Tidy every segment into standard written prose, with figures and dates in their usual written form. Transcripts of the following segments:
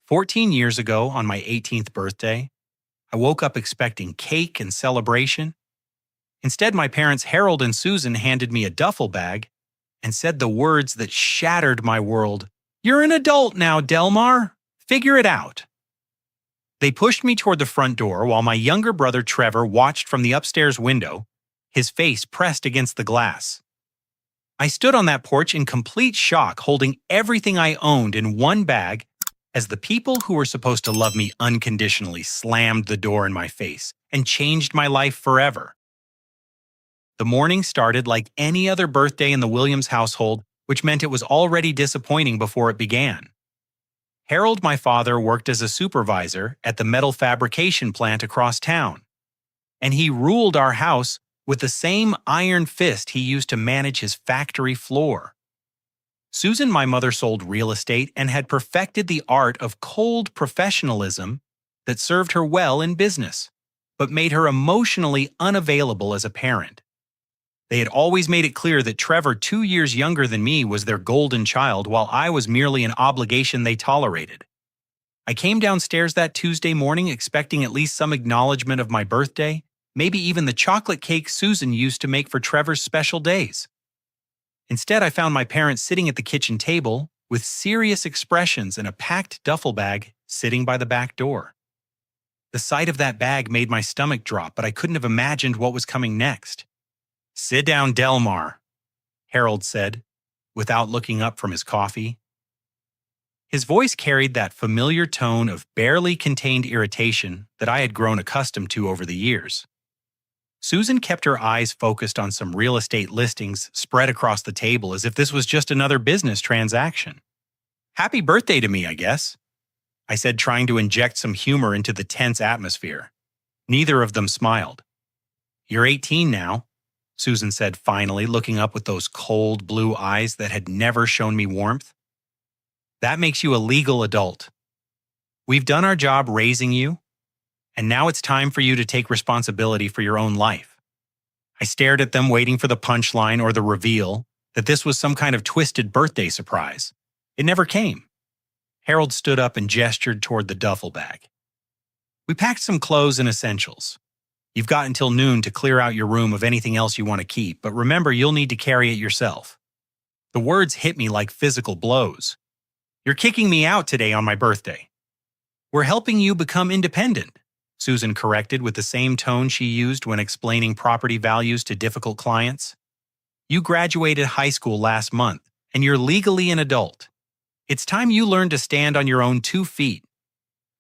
14 years ago, on my 18th birthday, I woke up expecting cake and celebration. Instead, my parents Harold and Susan handed me a duffel bag and said the words that shattered my world. "You're an adult now, Delmar. Figure it out." They pushed me toward the front door while my younger brother Trevor watched from the upstairs window, his face pressed against the glass. I stood on that porch in complete shock, holding everything I owned in one bag as the people who were supposed to love me unconditionally slammed the door in my face and changed my life forever. The morning started like any other birthday in the Williams household, which meant it was already disappointing before it began. Harold, my father, worked as a supervisor at the metal fabrication plant across town, and he ruled our house with the same iron fist he used to manage his factory floor. Susan, my mother, sold real estate and had perfected the art of cold professionalism that served her well in business, but made her emotionally unavailable as a parent. They had always made it clear that Trevor, 2 years younger than me, was their golden child, while I was merely an obligation they tolerated. I came downstairs that Tuesday morning expecting at least some acknowledgement of my birthday, maybe even the chocolate cake Susan used to make for Trevor's special days. Instead, I found my parents sitting at the kitchen table with serious expressions and a packed duffel bag sitting by the back door. The sight of that bag made my stomach drop, but I couldn't have imagined what was coming next. "Sit down, Delmar," Harold said, without looking up from his coffee. His voice carried that familiar tone of barely contained irritation that I had grown accustomed to over the years. Susan kept her eyes focused on some real estate listings spread across the table as if this was just another business transaction. "Happy birthday to me, I guess," I said, trying to inject some humor into the tense atmosphere. Neither of them smiled. "You're 18 now," Susan said finally, looking up with those cold blue eyes that had never shown me warmth. "That makes you a legal adult. We've done our job raising you, and now it's time for you to take responsibility for your own life." I stared at them, waiting for the punchline or the reveal that this was some kind of twisted birthday surprise. It never came. Harold stood up and gestured toward the duffel bag. "We packed some clothes and essentials. You've got until noon to clear out your room of anything else you want to keep, but remember, you'll need to carry it yourself." The words hit me like physical blows. "You're kicking me out today on my birthday." "We're helping you become independent," Susan corrected with the same tone she used when explaining property values to difficult clients. "You graduated high school last month, and you're legally an adult. It's time you learned to stand on your own 2 feet.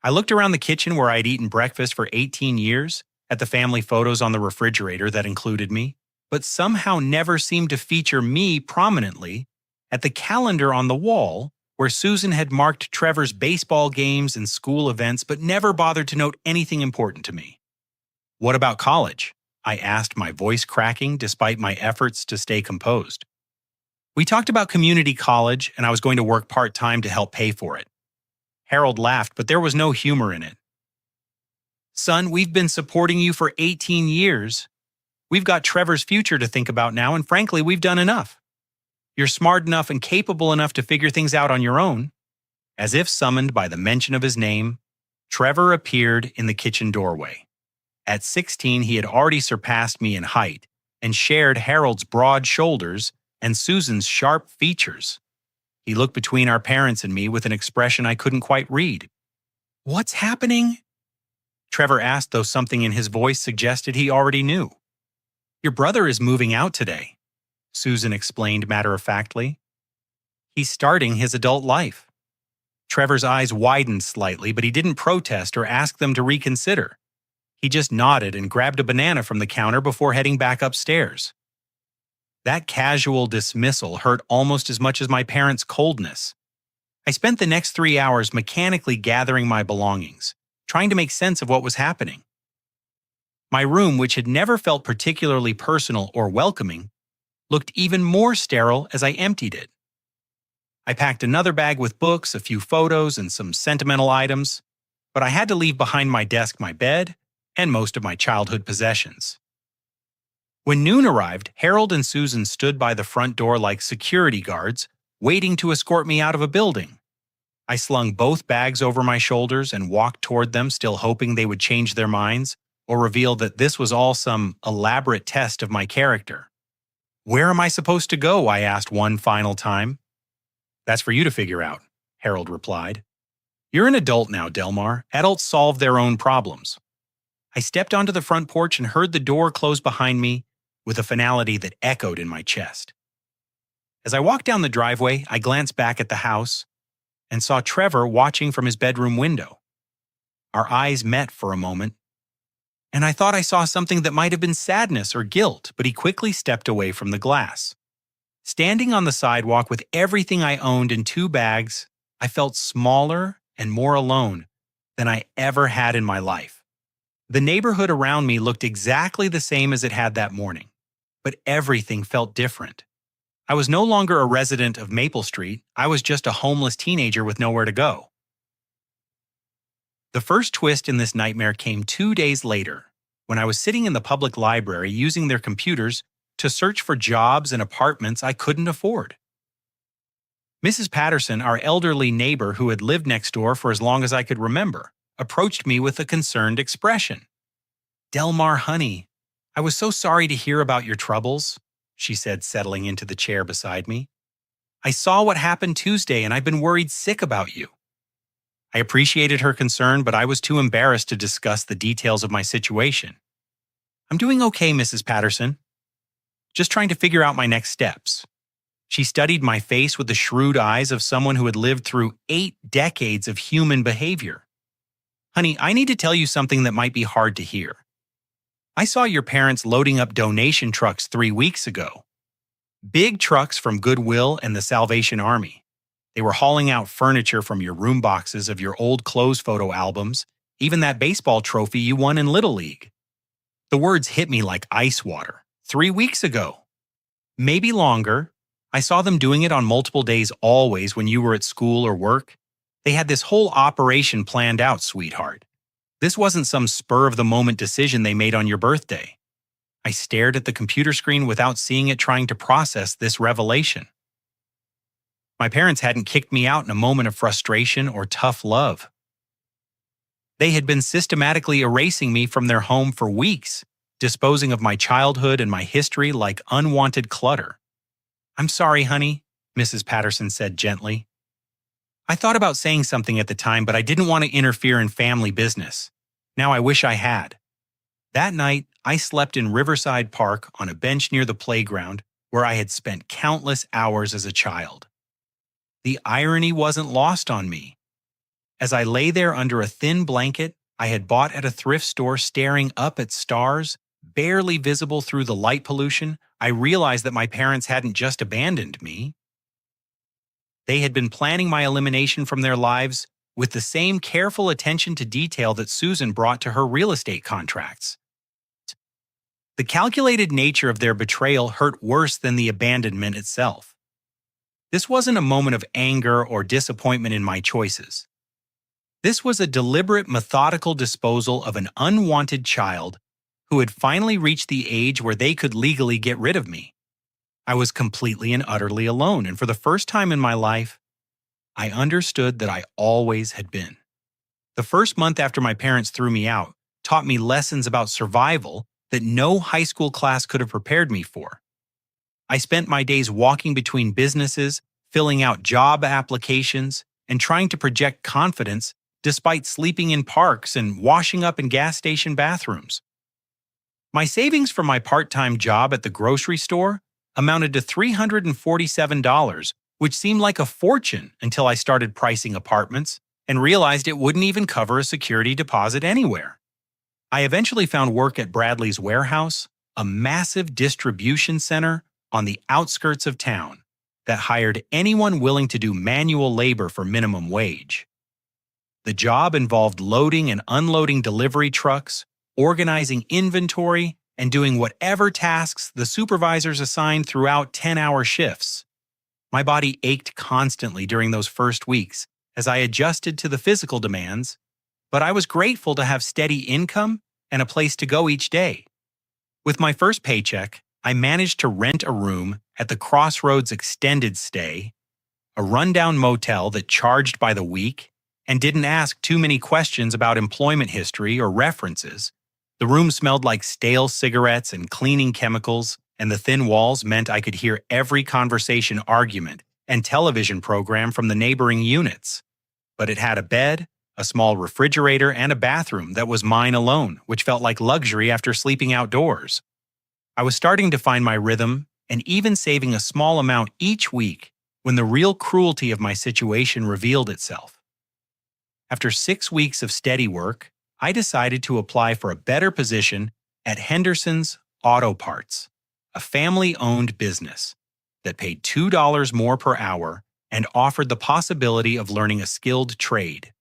I looked around the kitchen where I'd eaten breakfast for 18 years, at the family photos on the refrigerator that included me, but somehow never seemed to feature me prominently, at the calendar on the wall where Susan had marked Trevor's baseball games and school events but never bothered to note anything important to me. "What about college?" I asked, my voice cracking despite my efforts to stay composed. "We talked about community college, and I was going to work part-time to help pay for it." Harold laughed, but there was no humor in it. "Son, we've been supporting you for 18 years. We've got Trevor's future to think about now, and frankly, we've done enough. You're smart enough and capable enough to figure things out on your own." As if summoned by the mention of his name, Trevor appeared in the kitchen doorway. At 16, he had already surpassed me in height and shared Harold's broad shoulders and Susan's sharp features. He looked between our parents and me with an expression I couldn't quite read. "What's happening?" Trevor asked, though something in his voice suggested he already knew. "Your brother is moving out today," Susan explained matter-of-factly. "He's starting his adult life." Trevor's eyes widened slightly, but he didn't protest or ask them to reconsider. He just nodded and grabbed a banana from the counter before heading back upstairs. That casual dismissal hurt almost as much as my parents' coldness. I spent the next 3 hours mechanically gathering my belongings, trying to make sense of what was happening. My room, which had never felt particularly personal or welcoming, looked even more sterile as I emptied it. I packed another bag with books, a few photos, and some sentimental items, but I had to leave behind my desk my bed and most of my childhood possessions. When noon arrived, Harold and Susan stood by the front door like security guards, waiting to escort me out of a building. I slung both bags over my shoulders and walked toward them, still hoping they would change their minds or reveal that this was all some elaborate test of my character. "Where am I supposed to go?" I asked one final time. "That's for you to figure out," Harold replied. "You're an adult now, Delmar. Adults solve their own problems." I stepped onto the front porch and heard the door close behind me with a finality that echoed in my chest. As I walked down the driveway, I glanced back at the house and saw Trevor watching from his bedroom window. Our eyes met for a moment, and I thought I saw something that might have been sadness or guilt, but he quickly stepped away from the glass. Standing on the sidewalk with everything I owned in 2 bags, I felt smaller and more alone than I ever had in my life. The neighborhood around me looked exactly the same as it had that morning, but everything felt different. I was no longer a resident of Maple Street. I was just a homeless teenager with nowhere to go. The first twist in this nightmare came 2 days later, when I was sitting in the public library using their computers to search for jobs and apartments I couldn't afford. Mrs. Patterson, our elderly neighbor who had lived next door for as long as I could remember, approached me with a concerned expression. "Delmar, honey, I was so sorry to hear about your troubles," she said, settling into the chair beside me. "I saw what happened Tuesday and I've been worried sick about you." I appreciated her concern, but I was too embarrassed to discuss the details of my situation. "I'm doing okay, Mrs. Patterson. Just trying to figure out my next steps." She studied my face with the shrewd eyes of someone who had lived through 8 decades of human behavior. "Honey, I need to tell you something that might be hard to hear. I saw your parents loading up donation trucks 3 weeks ago. Big trucks from Goodwill and the Salvation Army. They were hauling out furniture from your room boxes of your old clothes photo albums, even that baseball trophy you won in Little League." The words hit me like ice water. 3 weeks ago. Maybe longer. I saw them doing it on multiple days always when you were at school or work. They had this whole operation planned out, sweetheart. This wasn't some spur-of-the-moment decision they made on your birthday. I stared at the computer screen without seeing it, trying to process this revelation. My parents hadn't kicked me out in a moment of frustration or tough love. They had been systematically erasing me from their home for weeks, disposing of my childhood and my history like unwanted clutter. "I'm sorry, honey," Mrs. Patterson said gently. "I thought about saying something at the time, but I didn't want to interfere in family business. Now I wish I had." That night, I slept in Riverside Park on a bench near the playground where I had spent countless hours as a child. The irony wasn't lost on me. As I lay there under a thin blanket I had bought at a thrift store, staring up at stars, barely visible through the light pollution, I realized that my parents hadn't just abandoned me. They had been planning my elimination from their lives with the same careful attention to detail that Susan brought to her real estate contracts. The calculated nature of their betrayal hurt worse than the abandonment itself. This wasn't a moment of anger or disappointment in my choices. This was a deliberate, methodical disposal of an unwanted child who had finally reached the age where they could legally get rid of me. I was completely and utterly alone, and for the first time in my life, I understood that I always had been. The first month after my parents threw me out taught me lessons about survival that no high school class could have prepared me for. I spent my days walking between businesses, filling out job applications, and trying to project confidence despite sleeping in parks and washing up in gas station bathrooms. My savings from my part-time job at the grocery store amounted to $347, which seemed like a fortune until I started pricing apartments and realized it wouldn't even cover a security deposit anywhere. I eventually found work at Bradley's Warehouse, a massive distribution center on the outskirts of town that hired anyone willing to do manual labor for minimum wage. The job involved loading and unloading delivery trucks, organizing inventory, and doing whatever tasks the supervisors assigned throughout 10-hour shifts. My body ached constantly during those first weeks as I adjusted to the physical demands, but I was grateful to have steady income and a place to go each day. With my first paycheck, I managed to rent a room at the Crossroads Extended Stay, a rundown motel that charged by the week and didn't ask too many questions about employment history or references. The room smelled like stale cigarettes and cleaning chemicals, and the thin walls meant I could hear every conversation, argument, and television program from the neighboring units. But it had a bed, a small refrigerator, and a bathroom that was mine alone, which felt like luxury after sleeping outdoors. I was starting to find my rhythm and even saving a small amount each week when the real cruelty of my situation revealed itself. After 6 weeks of steady work, I decided to apply for a better position at Henderson's Auto Parts, a family-owned business that paid $2 more per hour and offered the possibility of learning a skilled trade.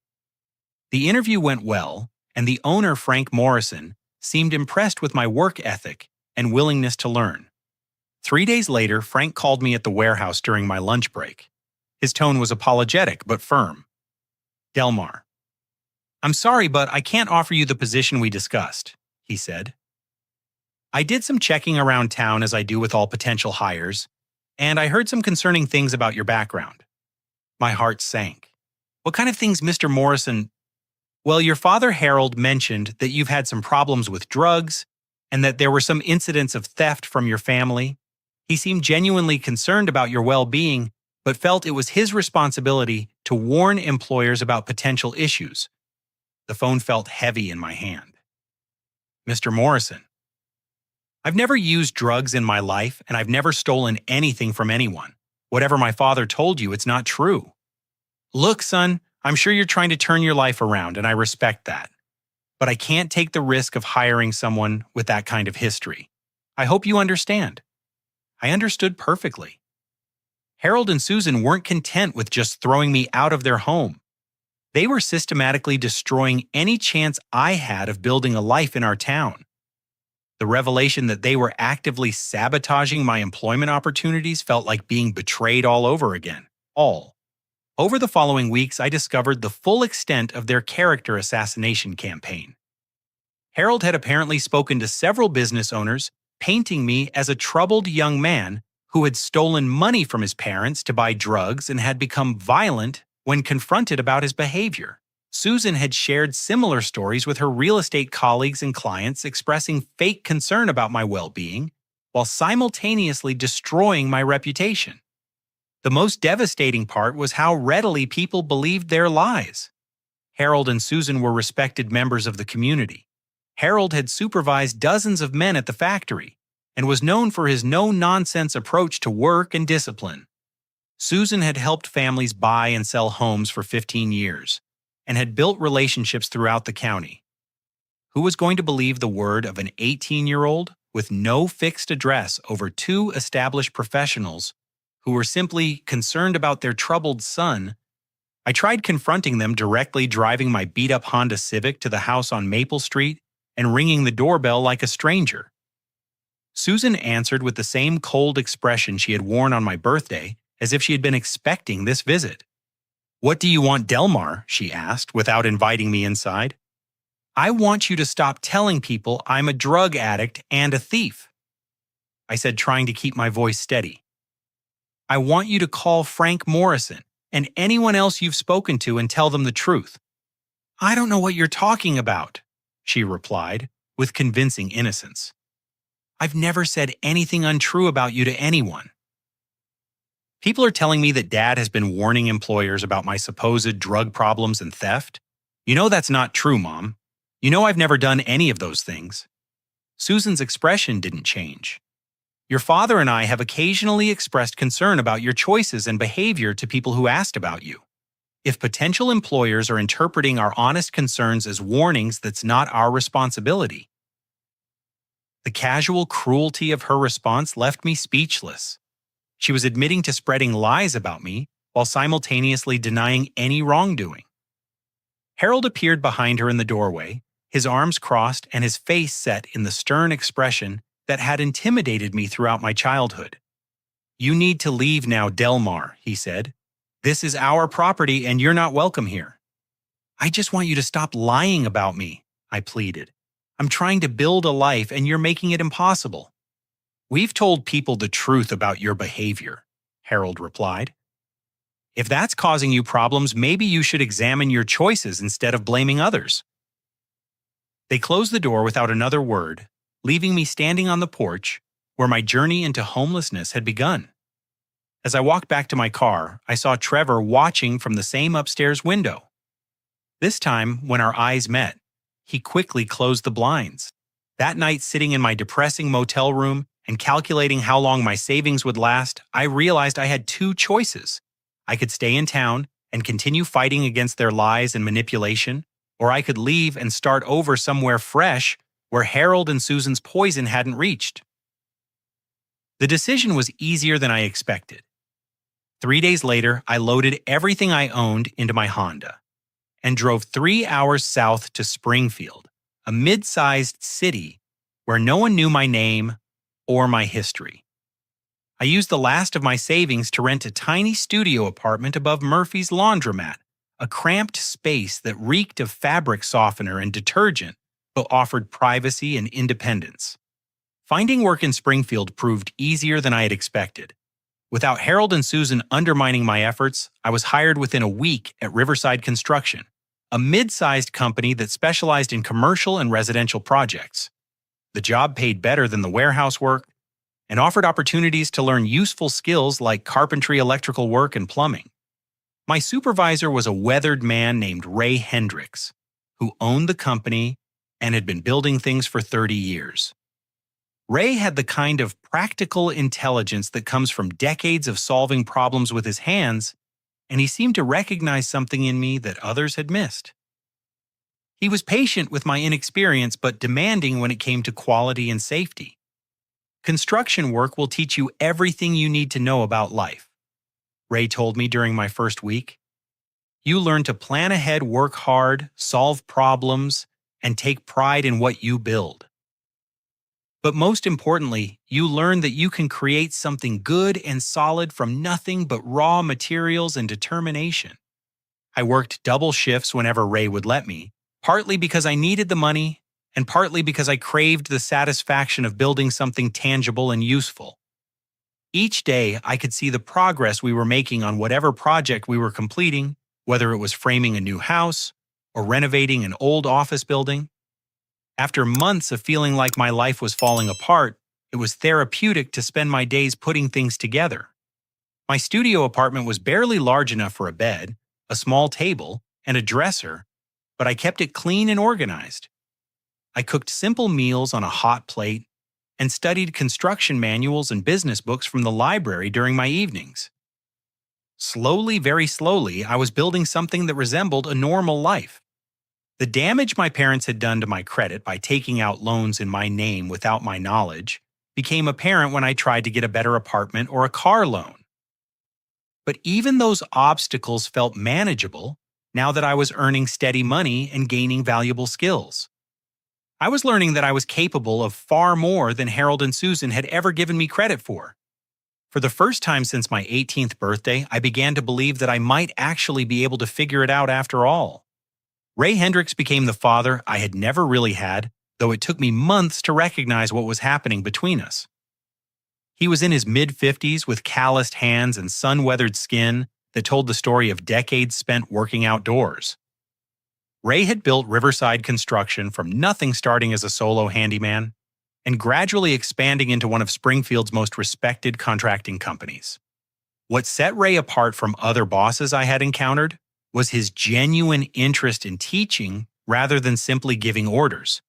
The interview went well, and the owner, Frank Morrison, seemed impressed with my work ethic and willingness to learn. 3 days later, Frank called me at the warehouse during my lunch break. His tone was apologetic but firm. "Delmar, I'm sorry, but I can't offer you the position we discussed," he said. "I did some checking around town as I do with all potential hires, and I heard some concerning things about your background." My heart sank. "What kind of things, Mr. Morrison?" "Well, your father Harold mentioned that you've had some problems with drugs and that there were some incidents of theft from your family. He seemed genuinely concerned about your well-being, but felt it was his responsibility to warn employers about potential issues." The phone felt heavy in my hand. "Mr. Morrison, I've never used drugs in my life, and I've never stolen anything from anyone. Whatever my father told you, it's not true." "Look, son, I'm sure you're trying to turn your life around, and I respect that. But I can't take the risk of hiring someone with that kind of history. I hope you understand." I understood perfectly. Harold and Susan weren't content with just throwing me out of their home. They were systematically destroying any chance I had of building a life in our town. The revelation that they were actively sabotaging my employment opportunities felt like being betrayed all over again. Over the following weeks, I discovered the full extent of their character assassination campaign. Harold had apparently spoken to several business owners, painting me as a troubled young man who had stolen money from his parents to buy drugs and had become violent when confronted about his behavior. Susan had shared similar stories with her real estate colleagues and clients, expressing fake concern about my well-being while simultaneously destroying my reputation. The most devastating part was how readily people believed their lies. Harold and Susan were respected members of the community. Harold had supervised dozens of men at the factory and was known for his no-nonsense approach to work and discipline. Susan had helped families buy and sell homes for 15 years and had built relationships throughout the county. Who was going to believe the word of an 18-year-old with no fixed address over two established professionals who were simply concerned about their troubled son? I tried confronting them directly, driving my beat-up Honda Civic to the house on Maple Street and ringing the doorbell like a stranger. Susan answered with the same cold expression she had worn on my birthday, as if she had been expecting this visit. "What do you want, Delmar?" she asked, without inviting me inside. "I want you to stop telling people I'm a drug addict and a thief," I said, trying to keep my voice steady. "I want you to call Frank Morrison and anyone else you've spoken to and tell them the truth." "I don't know what you're talking about," she replied, with convincing innocence. "I've never said anything untrue about you to anyone." People are telling me that Dad has been warning employers about my supposed drug problems and theft. You know that's not true, Mom. You know I've never done any of those things. Susan's expression didn't change. Your father and I have occasionally expressed concern about your choices and behavior to people who asked about you. If potential employers are interpreting our honest concerns as warnings, that's not our responsibility. The casual cruelty of her response left me speechless. She was admitting to spreading lies about me while simultaneously denying any wrongdoing. Harold appeared behind her in the doorway, his arms crossed and his face set in the stern expression that had intimidated me throughout my childhood. "You need to leave now, Delmar," he said. "This is our property and you're not welcome here." "I just want you to stop lying about me," I pleaded. "I'm trying to build a life and you're making it impossible." "We've told people the truth about your behavior," Harold replied. If that's causing you problems, maybe you should examine your choices instead of blaming others. They closed the door without another word, leaving me standing on the porch where my journey into homelessness had begun. As I walked back to my car, I saw Trevor watching from the same upstairs window. This time, when our eyes met, he quickly closed the blinds. That night, sitting in my depressing motel room and calculating how long my savings would last, I realized I had two choices. I could stay in town and continue fighting against their lies and manipulation, or I could leave and start over somewhere fresh where Harold and Susan's poison hadn't reached. The decision was easier than I expected. 3 days later, I loaded everything I owned into my Honda and drove 3 hours south to Springfield, a mid-sized city where no one knew my name or my history. I used the last of my savings to rent a tiny studio apartment above Murphy's laundromat, a cramped space that reeked of fabric softener and detergent, but offered privacy and independence. Finding work in Springfield proved easier than I had expected. Without Harold and Susan undermining my efforts, I was hired within a week at Riverside Construction, a mid-sized company that specialized in commercial and residential projects. The job paid better than the warehouse work and offered opportunities to learn useful skills like carpentry, electrical work, and plumbing. My supervisor was a weathered man named Ray Hendricks, who owned the company and had been building things for 30 years. Ray had the kind of practical intelligence that comes from decades of solving problems with his hands, and he seemed to recognize something in me that others had missed. He was patient with my inexperience, but demanding when it came to quality and safety. Construction work will teach you everything you need to know about life, Ray told me during my first week. You learn to plan ahead, work hard, solve problems, and take pride in what you build. But most importantly, you learn that you can create something good and solid from nothing but raw materials and determination. I worked double shifts whenever Ray would let me, partly because I needed the money and partly because I craved the satisfaction of building something tangible and useful. Each day, I could see the progress we were making on whatever project we were completing, whether it was framing a new house or renovating an old office building. After months of feeling like my life was falling apart, it was therapeutic to spend my days putting things together. My studio apartment was barely large enough for a bed, a small table, and a dresser, but I kept it clean and organized. I cooked simple meals on a hot plate and studied construction manuals and business books from the library during my evenings. Slowly, very slowly, I was building something that resembled a normal life. The damage my parents had done to my credit by taking out loans in my name without my knowledge became apparent when I tried to get a better apartment or a car loan. But even those obstacles felt manageable now that I was earning steady money and gaining valuable skills. I was learning that I was capable of far more than Harold and Susan had ever given me credit for. For the first time since my 18th birthday, I began to believe that I might actually be able to figure it out after all. Ray Hendricks became the father I had never really had, though it took me months to recognize what was happening between us. He was in his mid-50s with calloused hands and sun-weathered skin that told the story of decades spent working outdoors. Ray had built Riverside Construction from nothing, starting as a solo handyman and gradually expanding into one of Springfield's most respected contracting companies. What set Ray apart from other bosses I had encountered was his genuine interest in teaching rather than simply giving orders.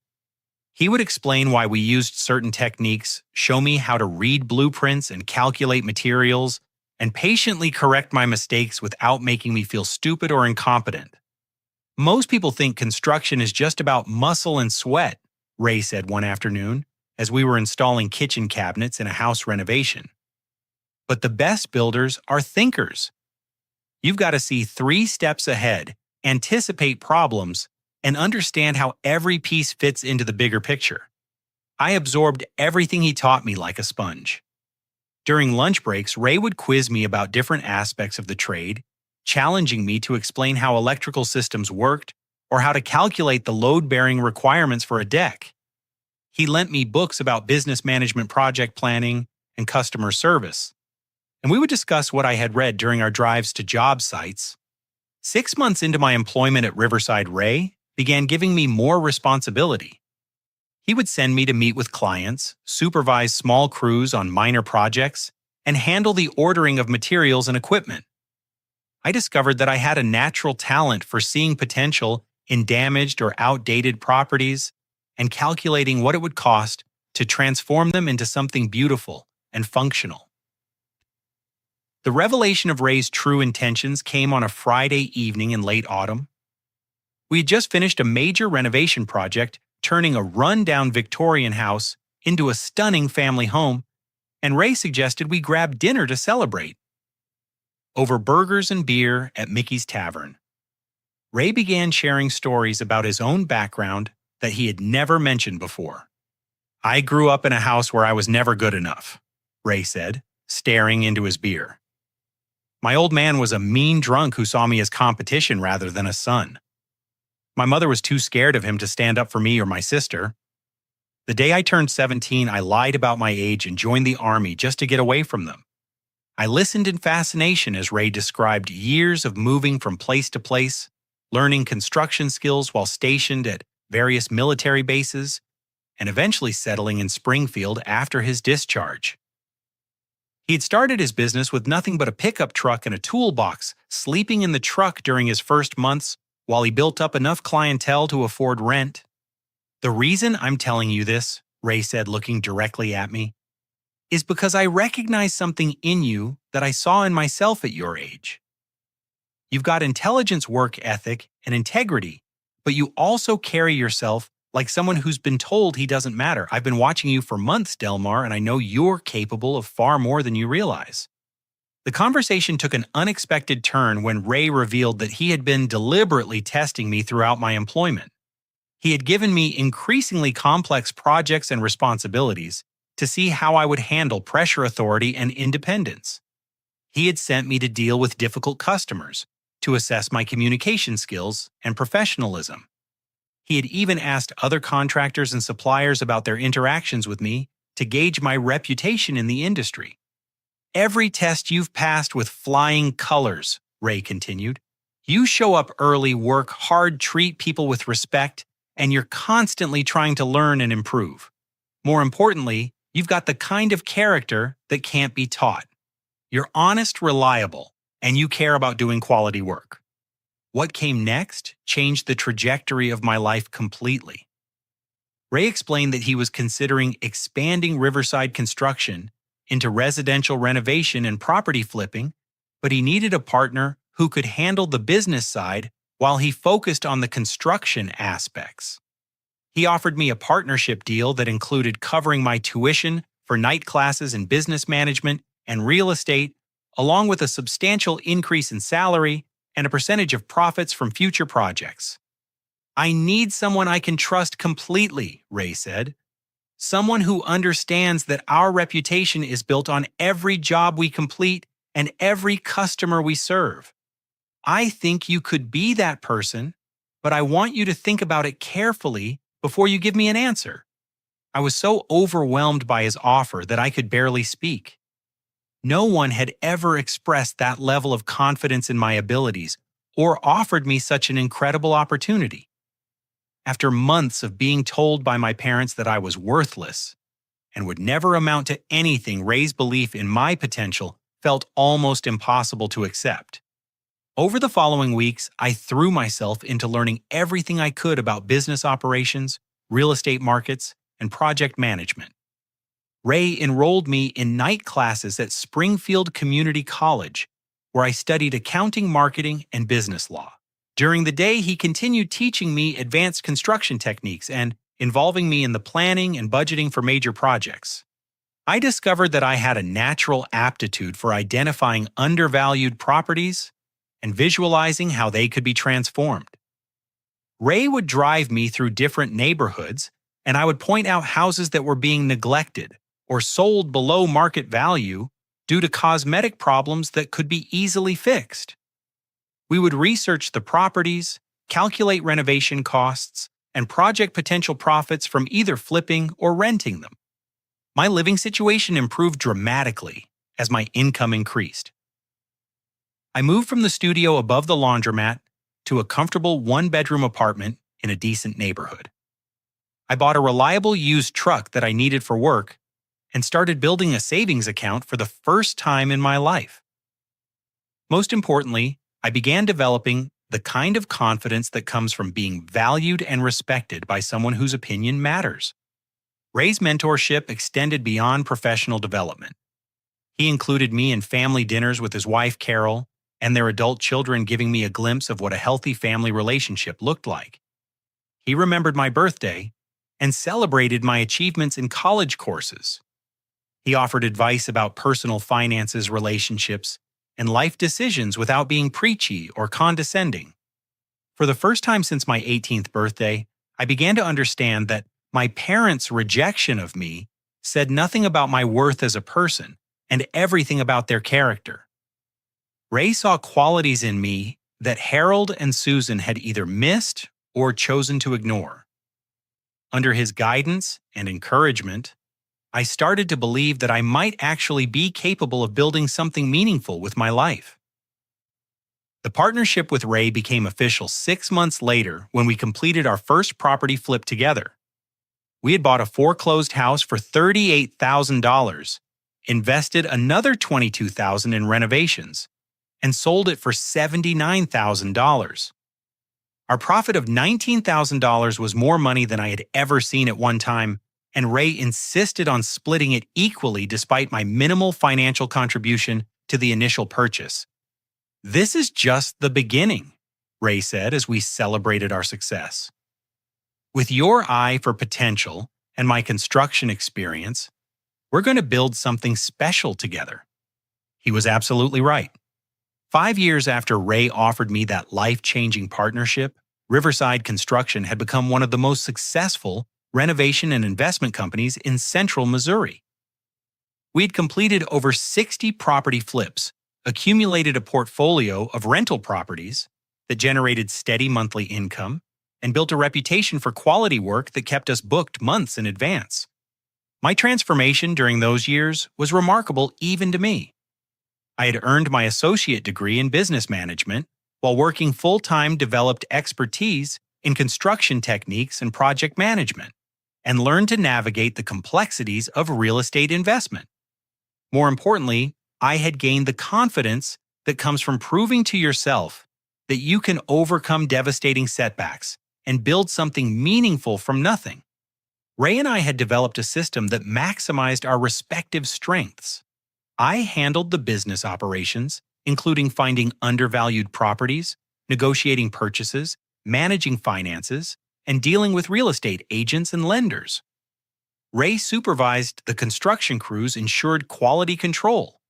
He would explain why we used certain techniques, show me how to read blueprints and calculate materials, and patiently correct my mistakes without making me feel stupid or incompetent. Most people think construction is just about muscle and sweat, Ray said one afternoon as we were installing kitchen cabinets in a house renovation. But the best builders are thinkers. You've got to see 3 steps ahead, anticipate problems, and understand how every piece fits into the bigger picture. I absorbed everything he taught me like a sponge. During lunch breaks, Ray would quiz me about different aspects of the trade, challenging me to explain how electrical systems worked or how to calculate the load-bearing requirements for a deck. He lent me books about business management, project planning, and customer service. and we would discuss what I had read during our drives to job sites. 6 months into my employment at Riverside, Ray began giving me more responsibility. He would send me to meet with clients, supervise small crews on minor projects, and handle the ordering of materials and equipment. I discovered that I had a natural talent for seeing potential in damaged or outdated properties and calculating what it would cost to transform them into something beautiful and functional. The revelation of Ray's true intentions came on a Friday evening in late autumn. We had just finished a major renovation project, turning a run-down Victorian house into a stunning family home, and Ray suggested we grab dinner to celebrate. Over burgers and beer at Mickey's Tavern, Ray began sharing stories about his own background that he had never mentioned before. "I grew up in a house where I was never good enough," Ray said, staring into his beer. "My old man was a mean drunk who saw me as competition rather than a son. My mother was too scared of him to stand up for me or my sister. The day I turned 17, I lied about my age and joined the army just to get away from them. I listened in fascination as Ray described years of moving from place to place, learning construction skills while stationed at various military bases, and eventually settling in Springfield after his discharge. He had started his business with nothing but a pickup truck and a toolbox, sleeping in the truck during his first months while he built up enough clientele to afford rent. The reason I'm telling you this," Ray said, looking directly at me, "is because I recognize something in you that I saw in myself at your age. You've got intelligence, work ethic, and integrity, but you also carry yourself like someone who's been told he doesn't matter. I've been watching you for months, Delmar, and I know you're capable of far more than you realize." The conversation took an unexpected turn when Ray revealed that he had been deliberately testing me throughout my employment. He had given me increasingly complex projects and responsibilities to see how I would handle pressure, authority, and independence. He had sent me to deal with difficult customers, to assess my communication skills and professionalism. He had even asked other contractors and suppliers about their interactions with me to gauge my reputation in the industry. "Every test you've passed with flying colors," Ray continued. "You show up early, work hard, treat people with respect, and you're constantly trying to learn and improve. More importantly, you've got the kind of character that can't be taught. You're honest, reliable, and you care about doing quality work." What came next changed the trajectory of my life completely. Ray explained that he was considering expanding Riverside construction into residential renovation and property flipping, but he needed a partner who could handle the business side while he focused on the construction aspects. He offered me a partnership deal that included covering my tuition for night classes in business management and real estate, along with a substantial increase in salary and a percentage of profits from future projects. "I need someone I can trust completely," Ray said. "Someone who understands that our reputation is built on every job we complete and every customer we serve. I think you could be that person, but I want you to think about it carefully before you give me an answer." I was so overwhelmed by his offer that I could barely speak. No one had ever expressed that level of confidence in my abilities or offered me such an incredible opportunity. After months of being told by my parents that I was worthless and would never amount to anything, Ray's belief in my potential felt almost impossible to accept. Over the following weeks, I threw myself into learning everything I could about business operations, real estate markets, and project management. Ray enrolled me in night classes at Springfield Community College, where I studied accounting, marketing, and business law. During the day, he continued teaching me advanced construction techniques and involving me in the planning and budgeting for major projects. I discovered that I had a natural aptitude for identifying undervalued properties and visualizing how they could be transformed. Ray would drive me through different neighborhoods, and I would point out houses that were being neglected or sold below market value due to cosmetic problems that could be easily fixed. We would research the properties, calculate renovation costs, and project potential profits from either flipping or renting them. My living situation improved dramatically, as my income increased. I moved from the studio above the laundromat to a comfortable one-bedroom apartment in a decent neighborhood. I bought a reliable used truck that I needed for work and started building a savings account for the first time in my life. Most importantly, I began developing the kind of confidence that comes from being valued and respected by someone whose opinion matters. Ray's mentorship extended beyond professional development. He included me in family dinners with his wife, Carol, and their adult children, giving me a glimpse of what a healthy family relationship looked like. He remembered my birthday and celebrated my achievements in college courses. He offered advice about personal finances, relationships, and life decisions without being preachy or condescending. For the first time since my 18th birthday, I began to understand that my parents' rejection of me said nothing about my worth as a person and everything about their character. Ray saw qualities in me that Harold and Susan had either missed or chosen to ignore. Under his guidance and encouragement, I started to believe that I might actually be capable of building something meaningful with my life. The partnership with Ray became official 6 months later when we completed our first property flip together. We had bought a foreclosed house for $38,000, invested another $22,000 in renovations, and sold it for $79,000. Our profit of $19,000 was more money than I had ever seen at one time, and Ray insisted on splitting it equally despite my minimal financial contribution to the initial purchase. "This is just the beginning," Ray said as we celebrated our success. "With your eye for potential and my construction experience, we're going to build something special together." He was absolutely right. 5 years after Ray offered me that life-changing partnership, Riverside Construction had become one of the most successful renovation and investment companies in central Missouri. We had completed over 60 property flips, accumulated a portfolio of rental properties that generated steady monthly income, and built a reputation for quality work that kept us booked months in advance. My transformation during those years was remarkable even to me. I had earned my associate degree in business management, while working full-time developed expertise in construction techniques and project management, and learned to navigate the complexities of real estate investment. More importantly, I had gained the confidence that comes from proving to yourself that you can overcome devastating setbacks and build something meaningful from nothing. Ray and I had developed a system that maximized our respective strengths. I handled the business operations, including finding undervalued properties, negotiating purchases, managing finances, and dealing with real estate agents and lenders. Ray supervised the construction crews, ensured quality control,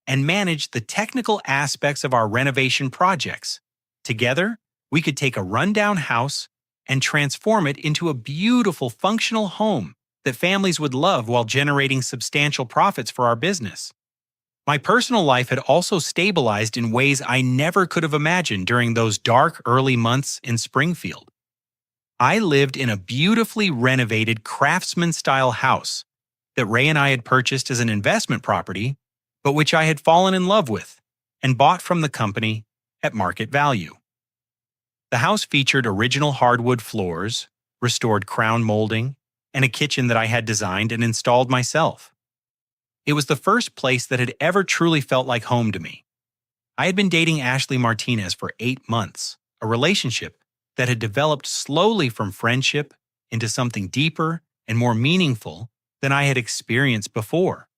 and managed the technical aspects of our renovation projects. Together, we could take a rundown house and transform it into a beautiful, functional home that families would love while generating substantial profits for our business. My personal life had also stabilized in ways I never could have imagined during those dark early months in Springfield. I lived in a beautifully renovated craftsman-style house that Ray and I had purchased as an investment property, but which I had fallen in love with and bought from the company at market value. The house featured original hardwood floors, restored crown molding, and a kitchen that I had designed and installed myself. It was the first place that had ever truly felt like home to me. I had been dating Ashley Martinez for 8 months, a relationship that had developed slowly from friendship into something deeper and more meaningful than I had experienced before.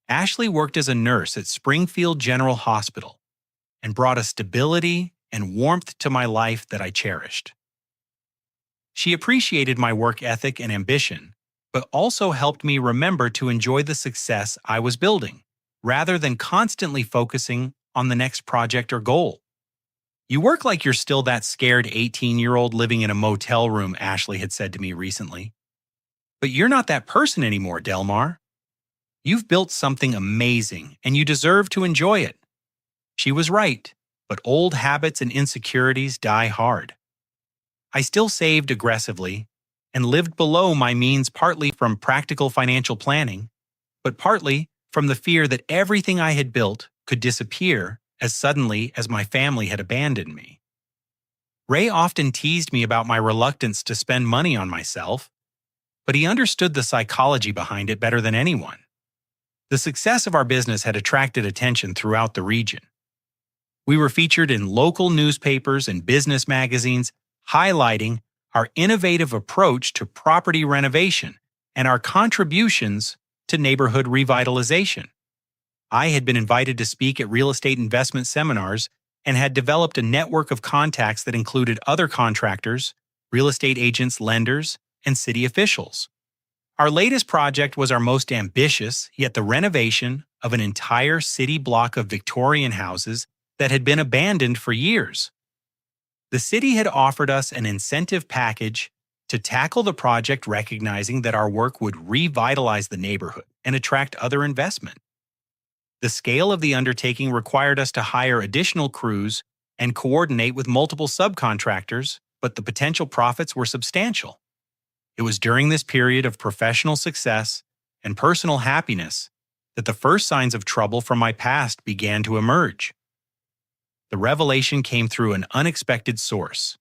Ashley worked as a nurse at Springfield General Hospital and brought a stability and warmth to my life that I cherished. She appreciated my work ethic and ambition, but also helped me remember to enjoy the success I was building, rather than constantly focusing on the next project or goal. "You work like you're still that scared 18-year-old living in a motel room," Ashley had said to me recently. "But you're not that person anymore, Delmar. You've built something amazing, and you deserve to enjoy it." She was right, but old habits and insecurities die hard. I still saved aggressively and lived below my means, partly from practical financial planning, but partly from the fear that everything I had built could disappear as suddenly as my family had abandoned me. Ray often teased me about my reluctance to spend money on myself, but he understood the psychology behind it better than anyone. The success of our business had attracted attention throughout the region. We were featured in local newspapers and business magazines, highlighting our innovative approach to property renovation and our contributions to neighborhood revitalization. I had been invited to speak at real estate investment seminars and had developed a network of contacts that included other contractors, real estate agents, lenders, and city officials. Our latest project was our most ambitious, yet the renovation of an entire city block of Victorian houses that had been abandoned for years. The city had offered us an incentive package to tackle the project, recognizing that our work would revitalize the neighborhood and attract other investment. The scale of the undertaking required us to hire additional crews and coordinate with multiple subcontractors, but the potential profits were substantial. It was during this period of professional success and personal happiness that the first signs of trouble from my past began to emerge. The revelation came through an unexpected source.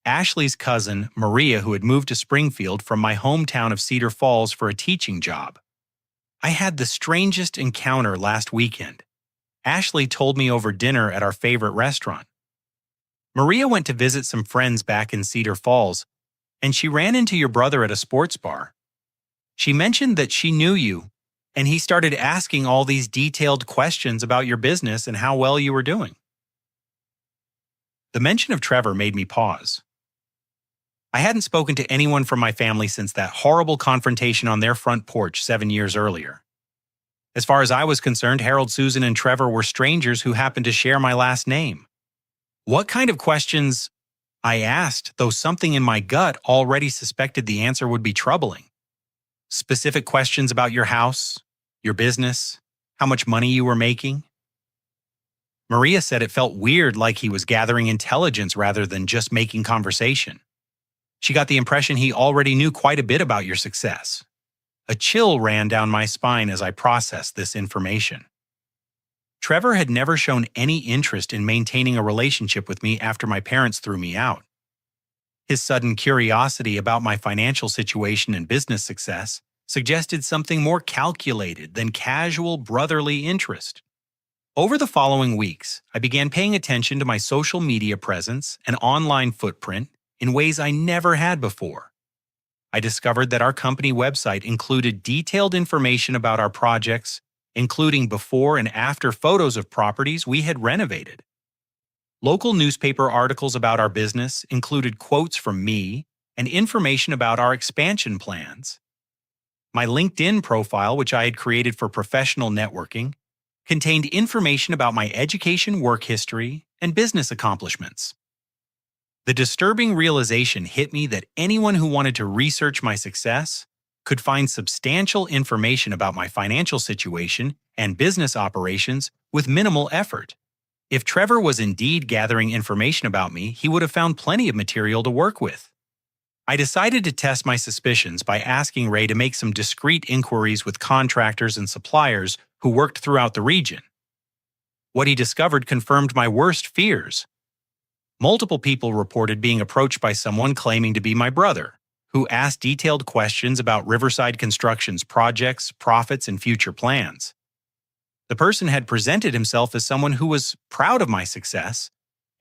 Ashley's cousin, Maria, who had moved to Springfield from my hometown of Cedar Falls for a teaching job. I had the strangest encounter last weekend. Ashley told me over dinner at our favorite restaurant. Maria went to visit some friends back in Cedar Falls, and she ran into your brother at a sports bar. She mentioned that she knew you, and he started asking all these detailed questions about your business and how well you were doing. The mention of Trevor made me pause. I hadn't spoken to anyone from my family since that horrible confrontation on their front porch 7 years earlier. As far as I was concerned, Harold, Susan, and Trevor were strangers who happened to share my last name. What kind of questions? I asked, though something in my gut already suspected the answer would be troubling. Specific questions about your house, your business, how much money you were making. Maria said it felt weird, like he was gathering intelligence rather than just making conversation. She got the impression he already knew quite a bit about your success. A chill ran down my spine as I processed this information. Trevor had never shown any interest in maintaining a relationship with me after my parents threw me out. His sudden curiosity about my financial situation and business success suggested something more calculated than casual brotherly interest. Over the following weeks, I began paying attention to my social media presence and online footprint in ways I never had before. I discovered that our company website included detailed information about our projects, including before and after photos of properties we had renovated. Local newspaper articles about our business included quotes from me and information about our expansion plans. My LinkedIn profile, which I had created for professional networking, contained information about my education, work history, and business accomplishments. The disturbing realization hit me that anyone who wanted to research my success could find substantial information about my financial situation and business operations with minimal effort. If Trevor was indeed gathering information about me, he would have found plenty of material to work with. I decided to test my suspicions by asking Ray to make some discreet inquiries with contractors and suppliers who worked throughout the region. What he discovered confirmed my worst fears. Multiple people reported being approached by someone claiming to be my brother, who asked detailed questions about Riverside Construction's projects, profits, and future plans. The person had presented himself as someone who was proud of my success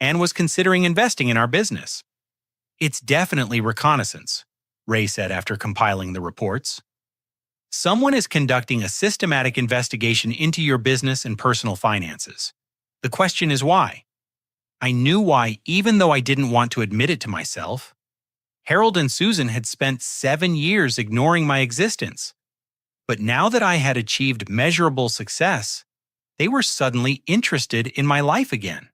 and was considering investing in our business. "It's definitely reconnaissance," Ray said after compiling the reports. "Someone is conducting a systematic investigation into your business and personal finances. The question is why?" I knew why, even though I didn't want to admit it to myself. Harold and Susan had spent 7 years ignoring my existence. But now that I had achieved measurable success, they were suddenly interested in my life again.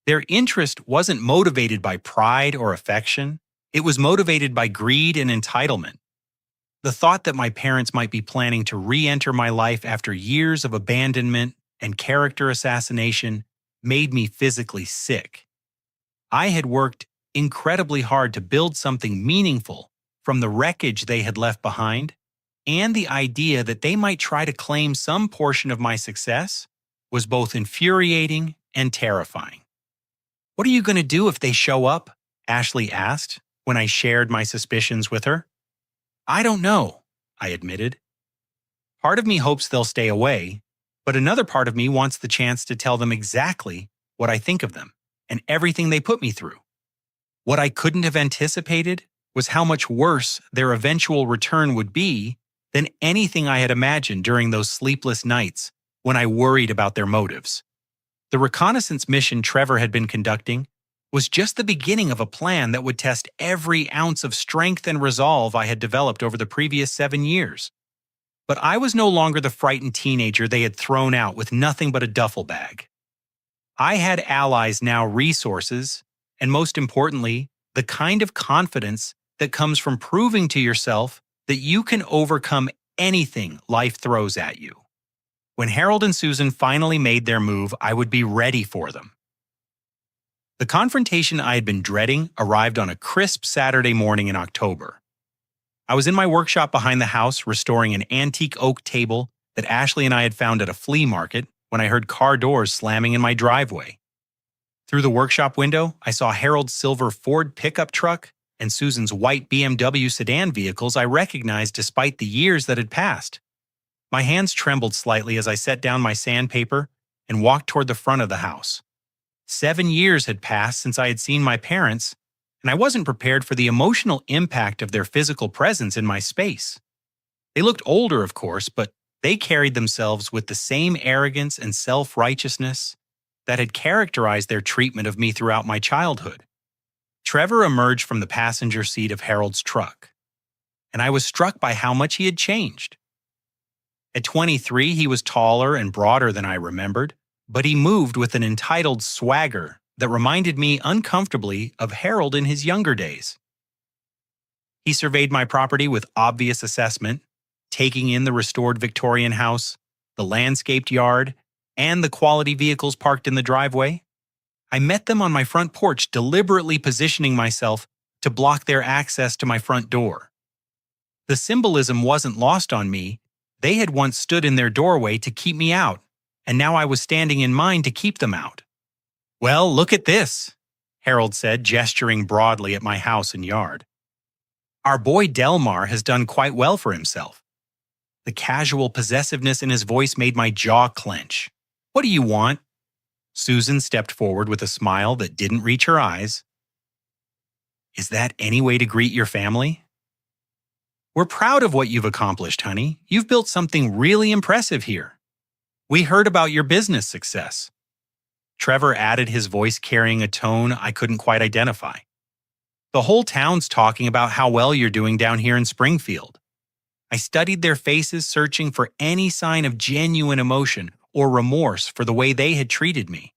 Their interest wasn't motivated by pride or affection. It was motivated by greed and entitlement. The thought that my parents might be planning to re-enter my life after years of abandonment and character assassination made me physically sick. I had worked incredibly hard to build something meaningful from the wreckage they had left behind, and the idea that they might try to claim some portion of my success was both infuriating and terrifying. "What are you going to do if they show up?" Ashley asked when I shared my suspicions with her. "I don't know," I admitted. Part of me hopes they'll stay away, but another part of me wants the chance to tell them exactly what I think of them and everything they put me through. What I couldn't have anticipated was how much worse their eventual return would be than anything I had imagined during those sleepless nights when I worried about their motives. The reconnaissance mission Trevor had been conducting was just the beginning of a plan that would test every ounce of strength and resolve I had developed over the previous 7 years. But I was no longer the frightened teenager they had thrown out with nothing but a duffel bag. I had allies, now resources, and most importantly, the kind of confidence that comes from proving to yourself that you can overcome anything life throws at you. When Harold and Susan finally made their move, I would be ready for them. The confrontation I had been dreading arrived on a crisp Saturday morning in October. I was in my workshop behind the house restoring an antique oak table that Ashley and I had found at a flea market when I heard car doors slamming in my driveway. Through the workshop window, I saw Harold's silver Ford pickup truck and Susan's white BMW sedan vehicles I recognized despite the years that had passed. My hands trembled slightly as I set down my sandpaper and walked toward the front of the house. 7 years had passed since I had seen my parents, and I wasn't prepared for the emotional impact of their physical presence in my space. They looked older, of course, but they carried themselves with the same arrogance and self-righteousness that had characterized their treatment of me throughout my childhood. Trevor emerged from the passenger seat of Harold's truck, and I was struck by how much he had changed. At 23, he was taller and broader than I remembered, but he moved with an entitled swagger that reminded me uncomfortably of Harold in his younger days. He surveyed my property with obvious assessment, taking in the restored Victorian house, the landscaped yard, and the quality vehicles parked in the driveway. I met them on my front porch, deliberately positioning myself to block their access to my front door. The symbolism wasn't lost on me. They had once stood in their doorway to keep me out, and now I was standing in mine to keep them out. "Well, look at this," Harold said, gesturing broadly at my house and yard. "Our boy Delmar has done quite well for himself." The casual possessiveness in his voice made my jaw clench. "What do you want?" Susan stepped forward with a smile that didn't reach her eyes. "Is that any way to greet your family?" "We're proud of what you've accomplished, honey. You've built something really impressive here. We heard about your business success." Trevor added, his voice carrying a tone I couldn't quite identify. "The whole town's talking about how well you're doing down here in Springfield." I studied their faces, searching for any sign of genuine emotion or remorse for the way they had treated me.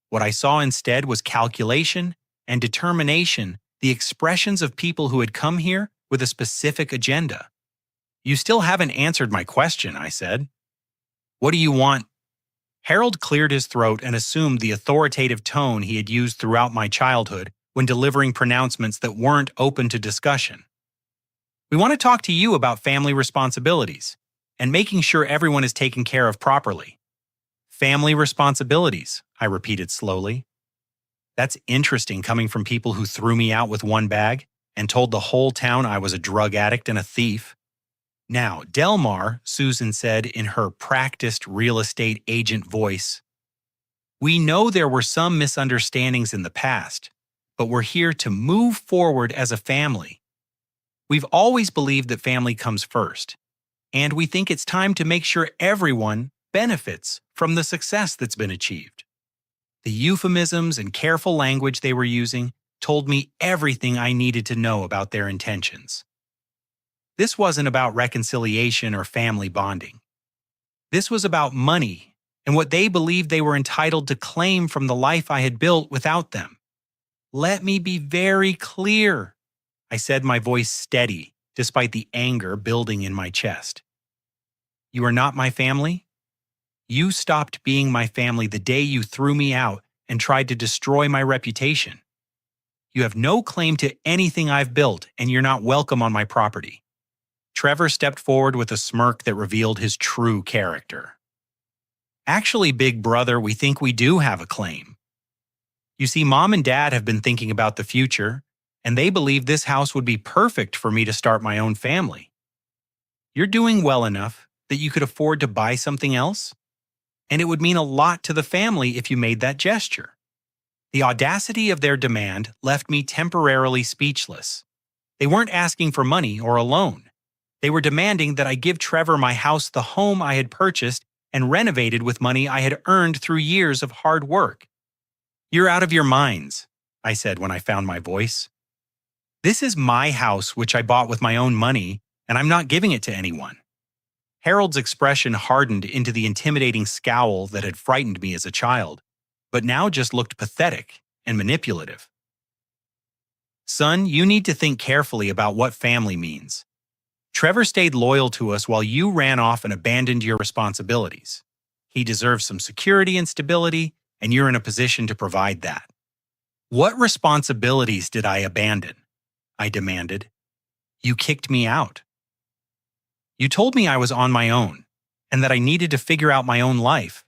What I saw instead was calculation and determination, the expressions of people who had come here with a specific agenda. "You still haven't answered my question," I said. "What do you want?" Harold cleared his throat and assumed the authoritative tone he had used throughout my childhood when delivering pronouncements that weren't open to discussion. "We want to talk to you about family responsibilities and making sure everyone is taken care of properly." "Family responsibilities," I repeated slowly. That's interesting coming from people who threw me out with one bag and told the whole town I was a drug addict and a thief. "Now, Delmar," Susan said in her practiced real estate agent voice, "we know there were some misunderstandings in the past, but we're here to move forward as a family. We've always believed that family comes first, and we think it's time to make sure everyone benefits from the success that's been achieved." The euphemisms and careful language they were using told me everything I needed to know about their intentions. This wasn't about reconciliation or family bonding. This was about money and what they believed they were entitled to claim from the life I had built without them. "Let me be very clear," I said, my voice steady despite the anger building in my chest. "You are not my family. You stopped being my family the day you threw me out and tried to destroy my reputation. You have no claim to anything I've built, and you're not welcome on my property. Trevor stepped forward with a smirk that revealed his true character. Actually, big brother, we think we do have a claim. You see, Mom and Dad have been thinking about the future, and they believe this house would be perfect for me to start my own family. You're doing well enough that you could afford to buy something else, and it would mean a lot to the family if you made that gesture. The audacity of their demand left me temporarily speechless. They weren't asking for money or a loan. They were demanding that I give Trevor my house, the home I had purchased and renovated with money I had earned through years of hard work. "You're out of your minds," I said when I found my voice. "This is my house, which I bought with my own money, and I'm not giving it to anyone." Harold's expression hardened into the intimidating scowl that had frightened me as a child, but now just looked pathetic and manipulative. "Son, you need to think carefully about what family means. Trevor stayed loyal to us while you ran off and abandoned your responsibilities. He deserves some security and stability, and you're in a position to provide that." "What responsibilities did I abandon?" I demanded. "You kicked me out. You told me I was on my own, and that I needed to figure out my own life.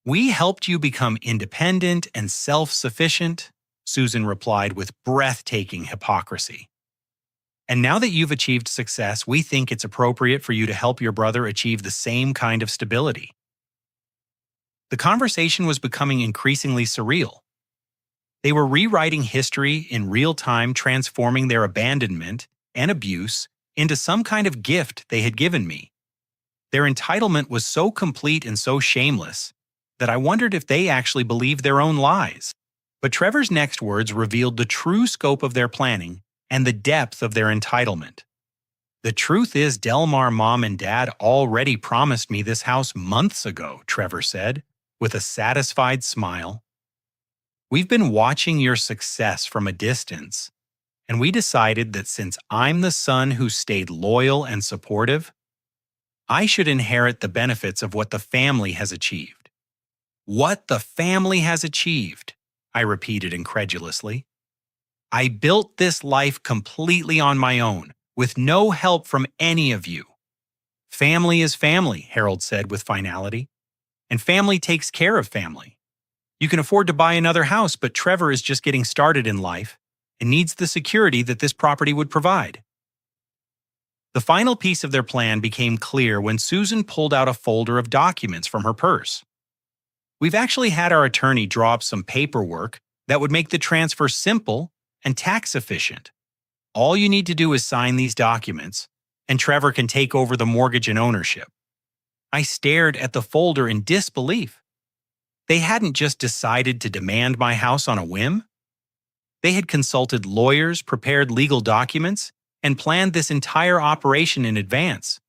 We helped you become independent and self-sufficient," Susan replied with breathtaking hypocrisy. "And now that you've achieved success, we think it's appropriate for you to help your brother achieve the same kind of stability." The conversation was becoming increasingly surreal. They were rewriting history in real time, transforming their abandonment and abuse into some kind of gift they had given me. Their entitlement was so complete and so shameless that I wondered if they actually believed their own lies. But Trevor's next words revealed the true scope of their planning and the depth of their entitlement. "The truth is, Delmar, Mom, and Dad already promised me this house months ago," Trevor said, with a satisfied smile. "We've been watching your success from a distance, and we decided that since I'm the son who stayed loyal and supportive, I should inherit the benefits of what the family has achieved." "What the family has achieved?" I repeated incredulously. "I built this life completely on my own, with no help from any of you." "Family is family," Harold said with finality, "and family takes care of family. You can afford to buy another house, but Trevor is just getting started in life and needs the security that this property would provide." The final piece of their plan became clear when Susan pulled out a folder of documents from her purse. "We've actually had our attorney draw up some paperwork that would make the transfer simple and tax efficient. All you need to do is sign these documents, and Trevor can take over the mortgage and ownership." I stared at the folder in disbelief. They hadn't just decided to demand my house on a whim. They had consulted lawyers, prepared legal documents, and planned this entire operation in advance.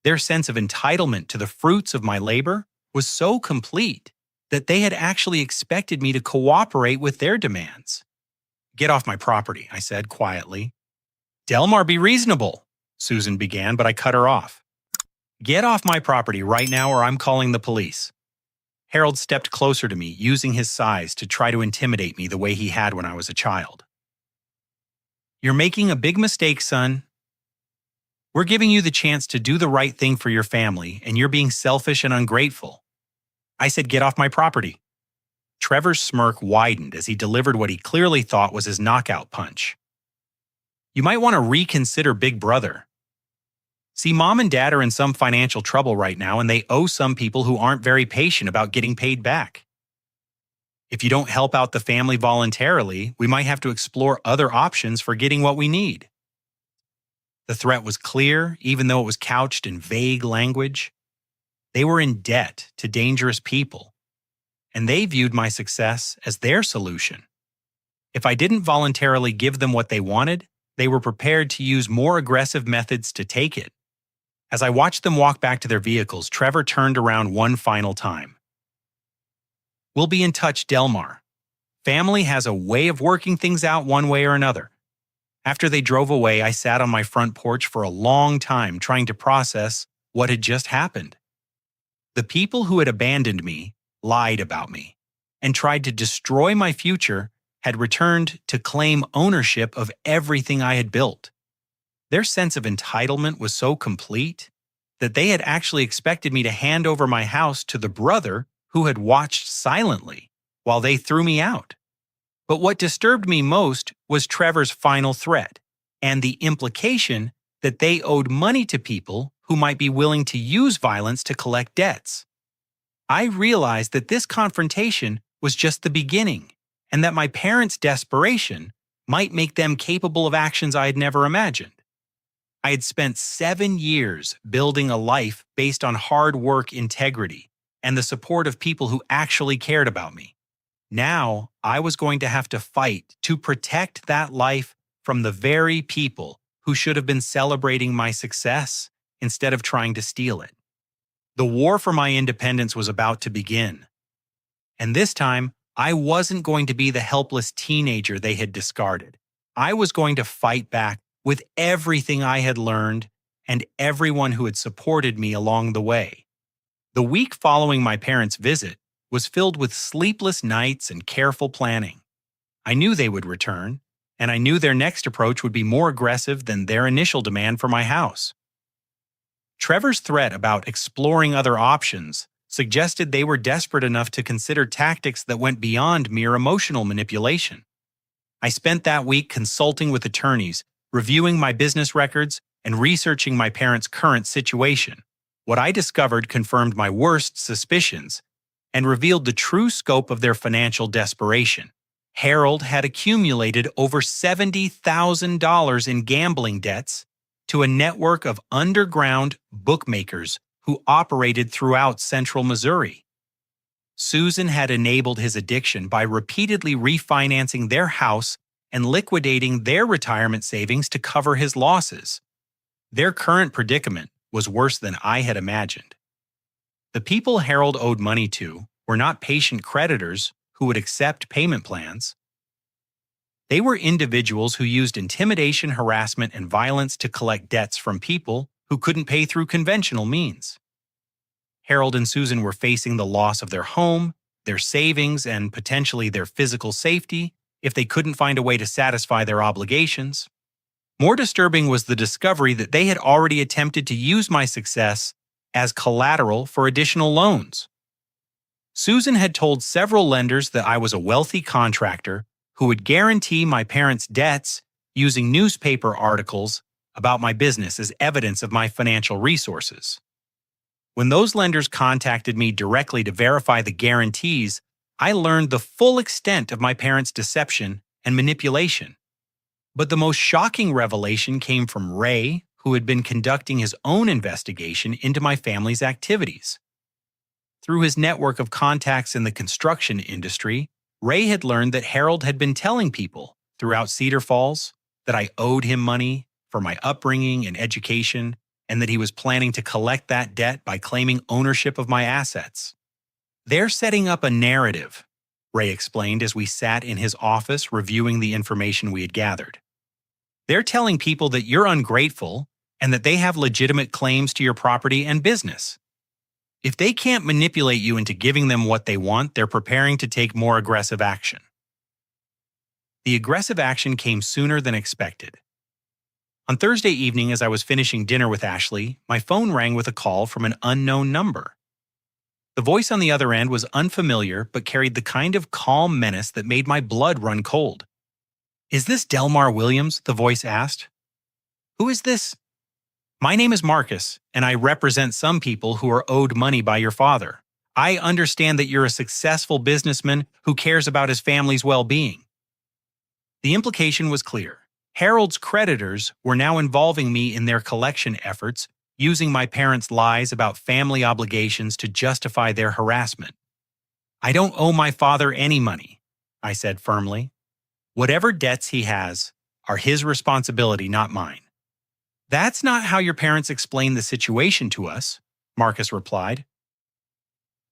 Their sense of entitlement to the fruits of my labor was so complete that they had actually expected me to cooperate with their demands. "Get off my property," I said quietly. "Delmar, be reasonable," Susan began, but I cut her off. "Get off my property right now or I'm calling the police." Harold stepped closer to me, using his size to try to intimidate me the way he had when I was a child. "You're making a big mistake, son. We're giving you the chance to do the right thing for your family, and you're being selfish and ungrateful." I said, "Get off my property." Trevor's smirk widened as he delivered what he clearly thought was his knockout punch. "You might want to reconsider, big brother. See, Mom and Dad are in some financial trouble right now, and they owe some people who aren't very patient about getting paid back. If you don't help out the family voluntarily, we might have to explore other options for getting what we need." The threat was clear, even though it was couched in vague language. They were in debt to dangerous people, and they viewed my success as their solution. If I didn't voluntarily give them what they wanted, they were prepared to use more aggressive methods to take it. As I watched them walk back to their vehicles, Trevor turned around one final time. "We'll be in touch, Delmar. Family has a way of working things out one way or another." After they drove away, I sat on my front porch for a long time trying to process what had just happened. The people who had abandoned me, lied about me, and tried to destroy my future had returned to claim ownership of everything I had built. Their sense of entitlement was so complete that they had actually expected me to hand over my house to the brother who had watched silently while they threw me out. But what disturbed me most was Trevor's final threat and the implication that they owed money to people who might be willing to use violence to collect debts. I realized that this confrontation was just the beginning, and that my parents' desperation might make them capable of actions I had never imagined. I had spent 7 years building a life based on hard work, integrity, and the support of people who actually cared about me. Now, I was going to have to fight to protect that life from the very people who should have been celebrating my success instead of trying to steal it. The war for my independence was about to begin. And this time, I wasn't going to be the helpless teenager they had discarded. I was going to fight back with everything I had learned and everyone who had supported me along the way. The week following my parents' visit was filled with sleepless nights and careful planning. I knew they would return, and I knew their next approach would be more aggressive than their initial demand for my house. Trevor's threat about exploring other options suggested they were desperate enough to consider tactics that went beyond mere emotional manipulation. I spent that week consulting with attorneys, reviewing my business records, and researching my parents' current situation. What I discovered confirmed my worst suspicions and revealed the true scope of their financial desperation. Harold had accumulated over $70,000 in gambling debts to a network of underground bookmakers who operated throughout central Missouri. Susan had enabled his addiction by repeatedly refinancing their house and liquidating their retirement savings to cover his losses. Their current predicament was worse than I had imagined. The people Harold owed money to were not patient creditors who would accept payment plans. They were individuals who used intimidation, harassment, and violence to collect debts from people who couldn't pay through conventional means. Harold and Susan were facing the loss of their home, their savings, and potentially their physical safety if they couldn't find a way to satisfy their obligations. More disturbing was the discovery that they had already attempted to use my success as collateral for additional loans. Susan had told several lenders that I was a wealthy contractor who would guarantee my parents' debts using newspaper articles about my business as evidence of my financial resources. When those lenders contacted me directly to verify the guarantees, I learned the full extent of my parents' deception and manipulation. But the most shocking revelation came from Ray, who had been conducting his own investigation into my family's activities. Through his network of contacts in the construction industry, Ray had learned that Harold had been telling people throughout Cedar Falls that I owed him money for my upbringing and education, and that he was planning to collect that debt by claiming ownership of my assets. They're setting up a narrative, Ray explained as we sat in his office reviewing the information we had gathered. They're telling people that you're ungrateful and that they have legitimate claims to your property and business. If they can't manipulate you into giving them what they want, they're preparing to take more aggressive action. The aggressive action came sooner than expected. On Thursday evening, as I was finishing dinner with Ashley, my phone rang with a call from an unknown number. The voice on the other end was unfamiliar but carried the kind of calm menace that made my blood run cold. "Is this Delmar Williams?" the voice asked. "Who is this?" "My name is Marcus, and I represent some people who are owed money by your father. I understand that you're a successful businessman who cares about his family's well-being." The implication was clear. Harold's creditors were now involving me in their collection efforts, using my parents' lies about family obligations to justify their harassment. "I don't owe my father any money," I said firmly. "Whatever debts he has are his responsibility, not mine." "That's not how your parents explained the situation to us," Marcus replied.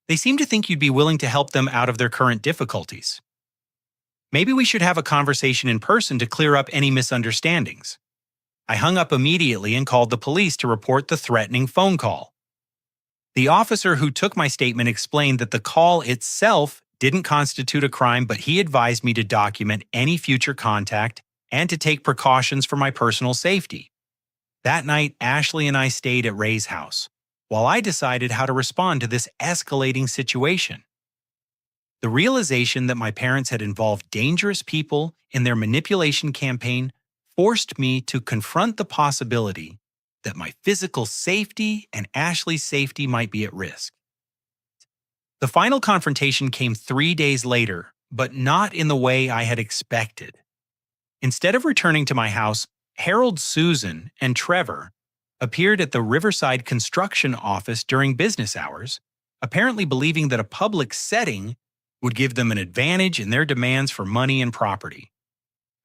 "They seem to think you'd be willing to help them out of their current difficulties. Maybe we should have a conversation in person to clear up any misunderstandings." I hung up immediately and called the police to report the threatening phone call. The officer who took my statement explained that the call itself didn't constitute a crime, but he advised me to document any future contact and to take precautions for my personal safety. That night, Ashley and I stayed at Ray's house, while I decided how to respond to this escalating situation. The realization that my parents had involved dangerous people in their manipulation campaign forced me to confront the possibility that my physical safety and Ashley's safety might be at risk. The final confrontation came 3 days later, but not in the way I had expected. Instead of returning to my house, Harold, Susan, and Trevor appeared at the Riverside construction office during business hours, apparently believing that a public setting would give them an advantage in their demands for money and property.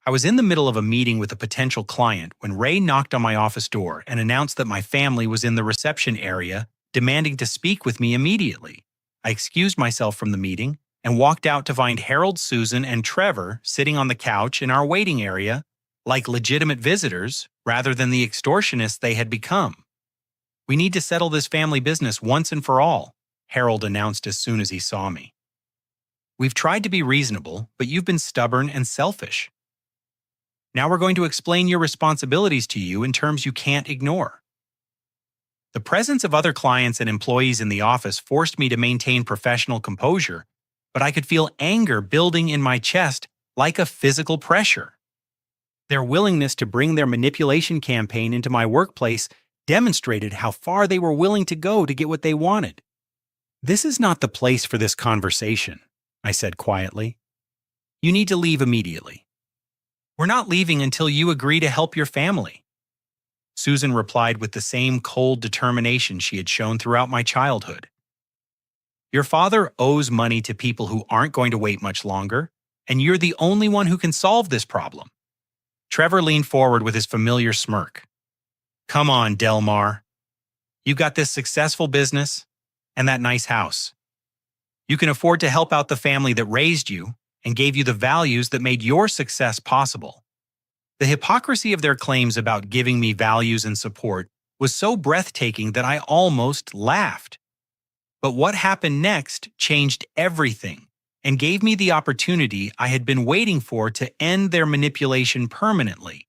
I was in the middle of a meeting with a potential client when Ray knocked on my office door and announced that my family was in the reception area, demanding to speak with me immediately. I excused myself from the meeting and walked out to find Harold, Susan, and Trevor sitting on the couch in our waiting area like legitimate visitors rather than the extortionists they had become. "We need to settle this family business once and for all," Harold announced as soon as he saw me. "We've tried to be reasonable, but you've been stubborn and selfish. Now we're going to explain your responsibilities to you in terms you can't ignore." The presence of other clients and employees in the office forced me to maintain professional composure, but I could feel anger building in my chest like a physical pressure. Their willingness to bring their manipulation campaign into my workplace demonstrated how far they were willing to go to get what they wanted. "This is not the place for this conversation," I said quietly. "You need to leave immediately." "We're not leaving until you agree to help your family." Susan replied with the same cold determination she had shown throughout my childhood. "Your father owes money to people who aren't going to wait much longer, and you're the only one who can solve this problem." Trevor leaned forward with his familiar smirk. "Come on, Delmar. You got this successful business and that nice house. You can afford to help out the family that raised you and gave you the values that made your success possible." The hypocrisy of their claims about giving me values and support was so breathtaking that I almost laughed. But what happened next changed everything and gave me the opportunity I had been waiting for to end their manipulation permanently.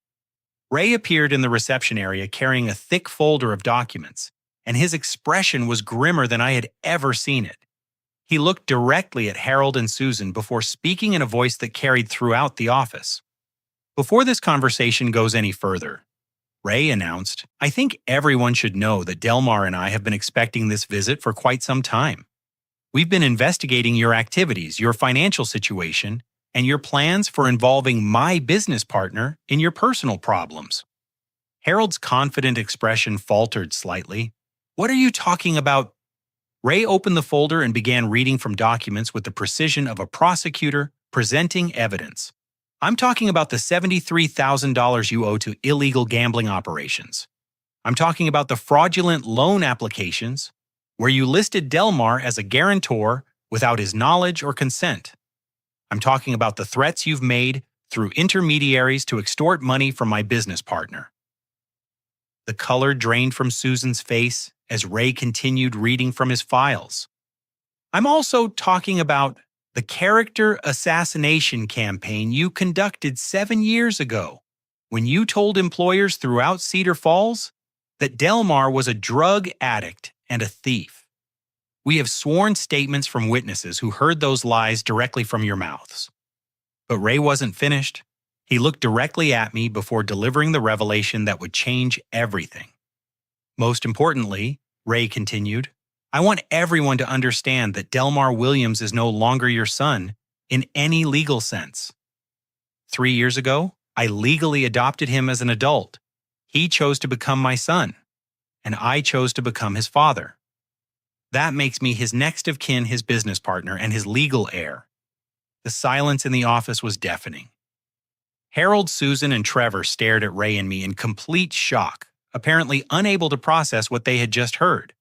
Ray appeared in the reception area carrying a thick folder of documents, and his expression was grimmer than I had ever seen it. He looked directly at Harold and Susan before speaking in a voice that carried throughout the office. "Before this conversation goes any further," Ray announced, "I think everyone should know that Delmar and I have been expecting this visit for quite some time. We've been investigating your activities, your financial situation, and your plans for involving my business partner in your personal problems." Harold's confident expression faltered slightly. "What are you talking about?" Ray opened the folder and began reading from documents with the precision of a prosecutor presenting evidence. "I'm talking about the $73,000 you owe to illegal gambling operations. I'm talking about the fraudulent loan applications where you listed Delmar as a guarantor without his knowledge or consent. I'm talking about the threats you've made through intermediaries to extort money from my business partner." The color drained from Susan's face as Ray continued reading from his files. "I'm also talking about the character assassination campaign you conducted 7 years ago when you told employers throughout Cedar Falls that Delmar was a drug addict and a thief. We have sworn statements from witnesses who heard those lies directly from your mouths." But Ray wasn't finished. He looked directly at me before delivering the revelation that would change everything. "Most importantly," Ray continued, "I want everyone to understand that Delmar Williams is no longer your son in any legal sense. 3 years ago, I legally adopted him as an adult. He chose to become my son, and I chose to become his father. That makes me his next of kin, his business partner, and his legal heir." The silence in the office was deafening. Harold, Susan, and Trevor stared at Ray and me in complete shock, apparently unable to process what they had just heard.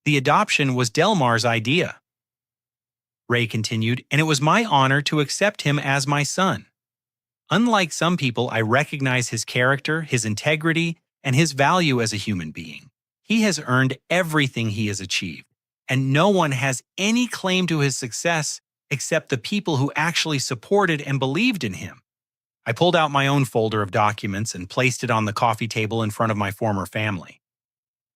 "The adoption was Delmar's idea," Ray continued, "and it was my honor to accept him as my son. Unlike some people, I recognize his character, his integrity, and his value as a human being. He has earned everything he has achieved, and no one has any claim to his success except the people who actually supported and believed in him. I pulled out my own folder of documents and placed it on the coffee table in front of my former family.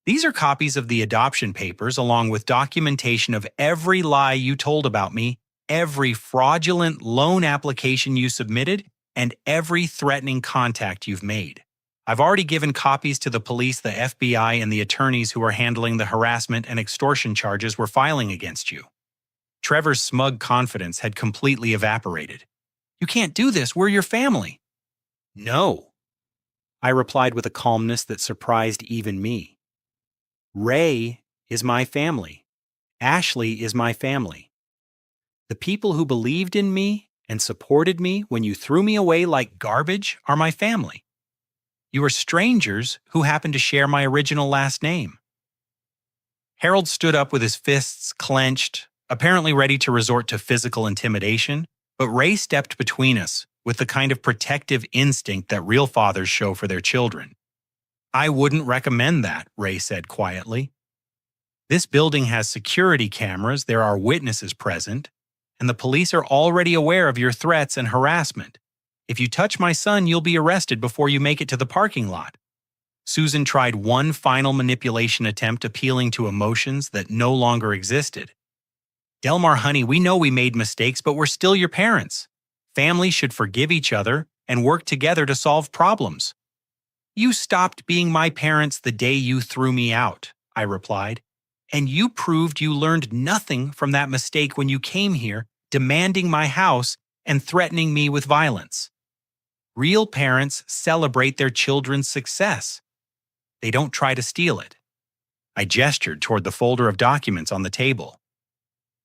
These are copies of the adoption papers along with documentation of every lie you told about me, every fraudulent loan application you submitted, and every threatening contact you've made. I've already given copies to the police, the FBI, and the attorneys who are handling the harassment and extortion charges we're filing against you. Trevor's smug confidence had completely evaporated. You can't do this, we're your family. No, I replied with a calmness that surprised even me. Ray is my family. Ashley is my family. The people who believed in me and supported me when you threw me away like garbage are my family. You are strangers who happen to share my original last name. Harold stood up with his fists clenched, apparently ready to resort to physical intimidation, but Ray stepped between us with the kind of protective instinct that real fathers show for their children. I wouldn't recommend that, Ray said quietly. This building has security cameras, there are witnesses present, and the police are already aware of your threats and harassment. If you touch my son, you'll be arrested before you make it to the parking lot. Susan tried one final manipulation attempt appealing to emotions that no longer existed. Delmar, honey, we know we made mistakes, but we're still your parents. Families should forgive each other and work together to solve problems. You stopped being my parents the day you threw me out, I replied, and you proved you learned nothing from that mistake when you came here, demanding my house and threatening me with violence. Real parents celebrate their children's success. They don't try to steal it. I gestured toward the folder of documents on the table.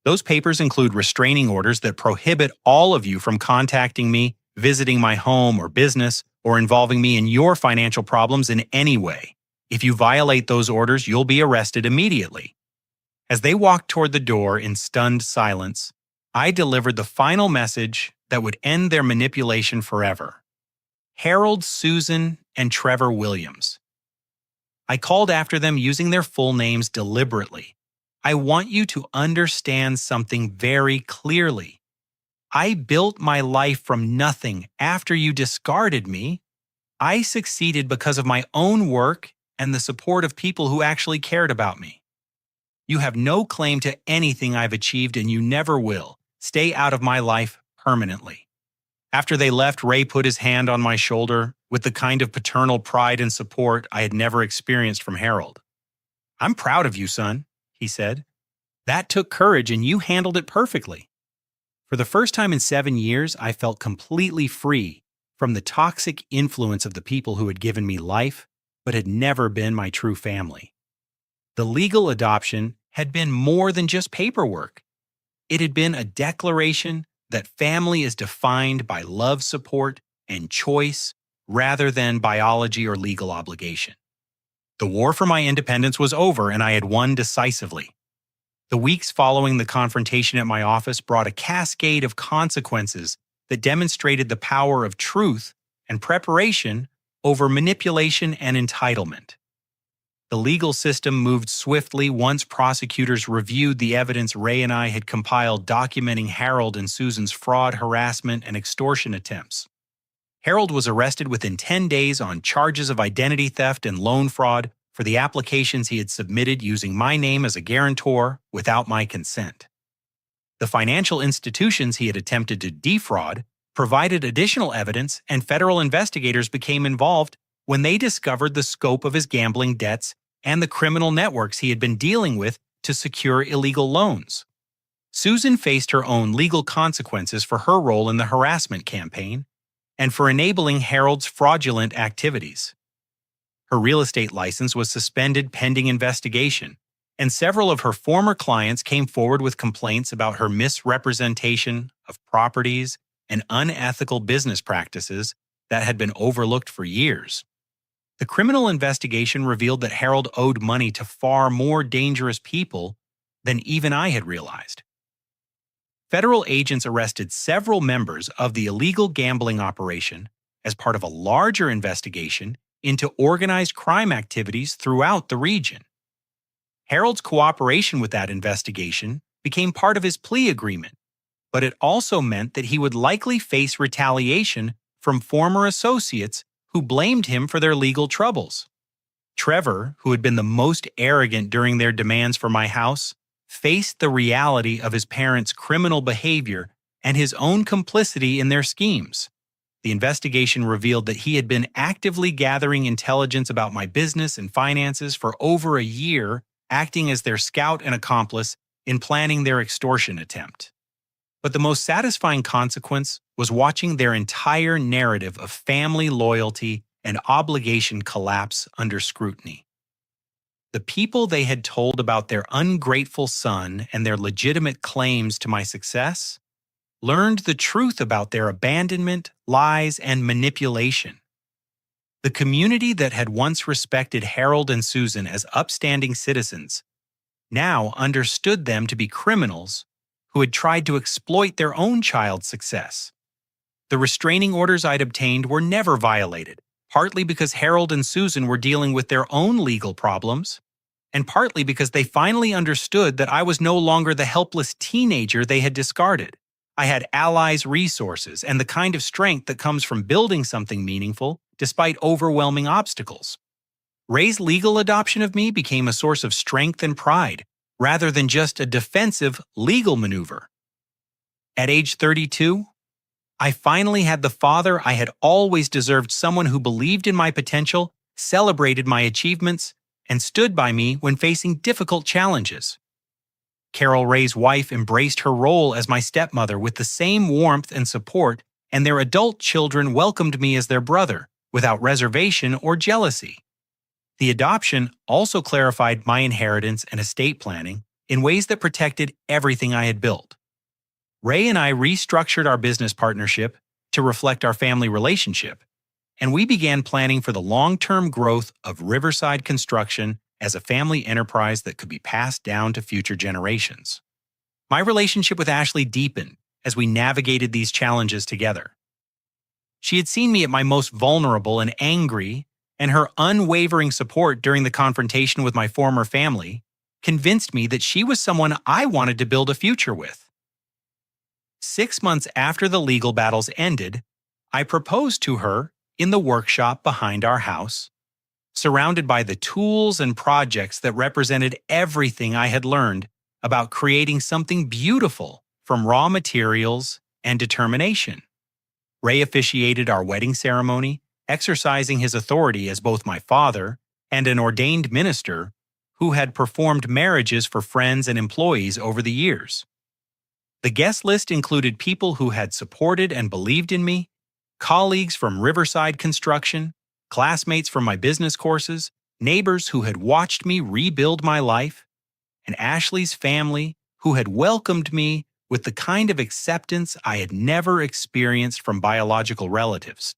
Those papers include restraining orders that prohibit all of you from contacting me, visiting my home or business, or involving me in your financial problems in any way. If you violate those orders, you'll be arrested immediately. As they walked toward the door in stunned silence, I delivered the final message that would end their manipulation forever. Harold, Susan, and Trevor Williams. I called after them using their full names deliberately. I want you to understand something very clearly. I built my life from nothing after you discarded me. I succeeded because of my own work and the support of people who actually cared about me. You have no claim to anything I've achieved and you never will. Stay out of my life permanently. After they left, Ray put his hand on my shoulder with the kind of paternal pride and support I had never experienced from Harold. I'm proud of you, son, he said. That took courage and you handled it perfectly. For the first time in 7 years, I felt completely free from the toxic influence of the people who had given me life, but had never been my true family. The legal adoption had been more than just paperwork. It had been a declaration that family is defined by love, support, and choice rather than biology or legal obligation. The war for my independence was over and I had won decisively. The weeks following the confrontation at my office brought a cascade of consequences that demonstrated the power of truth and preparation over manipulation and entitlement. The legal system moved swiftly once prosecutors reviewed the evidence Ray and I had compiled documenting Harold and Susan's fraud, harassment, and extortion attempts. Harold was arrested within 10 days on charges of identity theft and loan fraud for the applications he had submitted using my name as a guarantor without my consent. The financial institutions he had attempted to defraud provided additional evidence, and federal investigators became involved when they discovered the scope of his gambling debts and the criminal networks he had been dealing with to secure illegal loans. Susan faced her own legal consequences for her role in the harassment campaign and for enabling Harold's fraudulent activities. Her real estate license was suspended pending investigation, and several of her former clients came forward with complaints about her misrepresentation of properties and unethical business practices that had been overlooked for years. The criminal investigation revealed that Harold owed money to far more dangerous people than even I had realized. Federal agents arrested several members of the illegal gambling operation as part of a larger investigation into organized crime activities throughout the region. Harold's cooperation with that investigation became part of his plea agreement, but it also meant that he would likely face retaliation from former associates who blamed him for their legal troubles. Trevor, who had been the most arrogant during their demands for my house, faced the reality of his parents' criminal behavior and his own complicity in their schemes. The investigation revealed that he had been actively gathering intelligence about my business and finances for over a year, acting as their scout and accomplice in planning their extortion attempt. But the most satisfying consequence was watching their entire narrative of family loyalty and obligation collapse under scrutiny. The people they had told about their ungrateful son and their legitimate claims to my success learned the truth about their abandonment, lies, and manipulation. The community that had once respected Harold and Susan as upstanding citizens now understood them to be criminals who had tried to exploit their own child's success. The restraining orders I'd obtained were never violated, partly because Harold and Susan were dealing with their own legal problems, and partly because they finally understood that I was no longer the helpless teenager they had discarded. I had allies, resources, and the kind of strength that comes from building something meaningful despite overwhelming obstacles. Ray's legal adoption of me became a source of strength and pride, rather than just a defensive legal maneuver. At age 32, I finally had the father I had always deserved, someone who believed in my potential, celebrated my achievements, and stood by me when facing difficult challenges. Carol Ray's wife embraced her role as my stepmother with the same warmth and support, and their adult children welcomed me as their brother, without reservation or jealousy. The adoption also clarified my inheritance and estate planning in ways that protected everything I had built. Ray and I restructured our business partnership to reflect our family relationship, and we began planning for the long-term growth of Riverside Construction as a family enterprise that could be passed down to future generations. My relationship with Ashley deepened as we navigated these challenges together. She had seen me at my most vulnerable and angry, and her unwavering support during the confrontation with my former family convinced me that she was someone I wanted to build a future with. 6 months after the legal battles ended, I proposed to her in the workshop behind our house, surrounded by the tools and projects that represented everything I had learned about creating something beautiful from raw materials and determination. Ray officiated our wedding ceremony, exercising his authority as both my father and an ordained minister who had performed marriages for friends and employees over the years. The guest list included people who had supported and believed in me, colleagues from Riverside Construction, classmates from my business courses, neighbors who had watched me rebuild my life, and Ashley's family who had welcomed me with the kind of acceptance I had never experienced from biological relatives.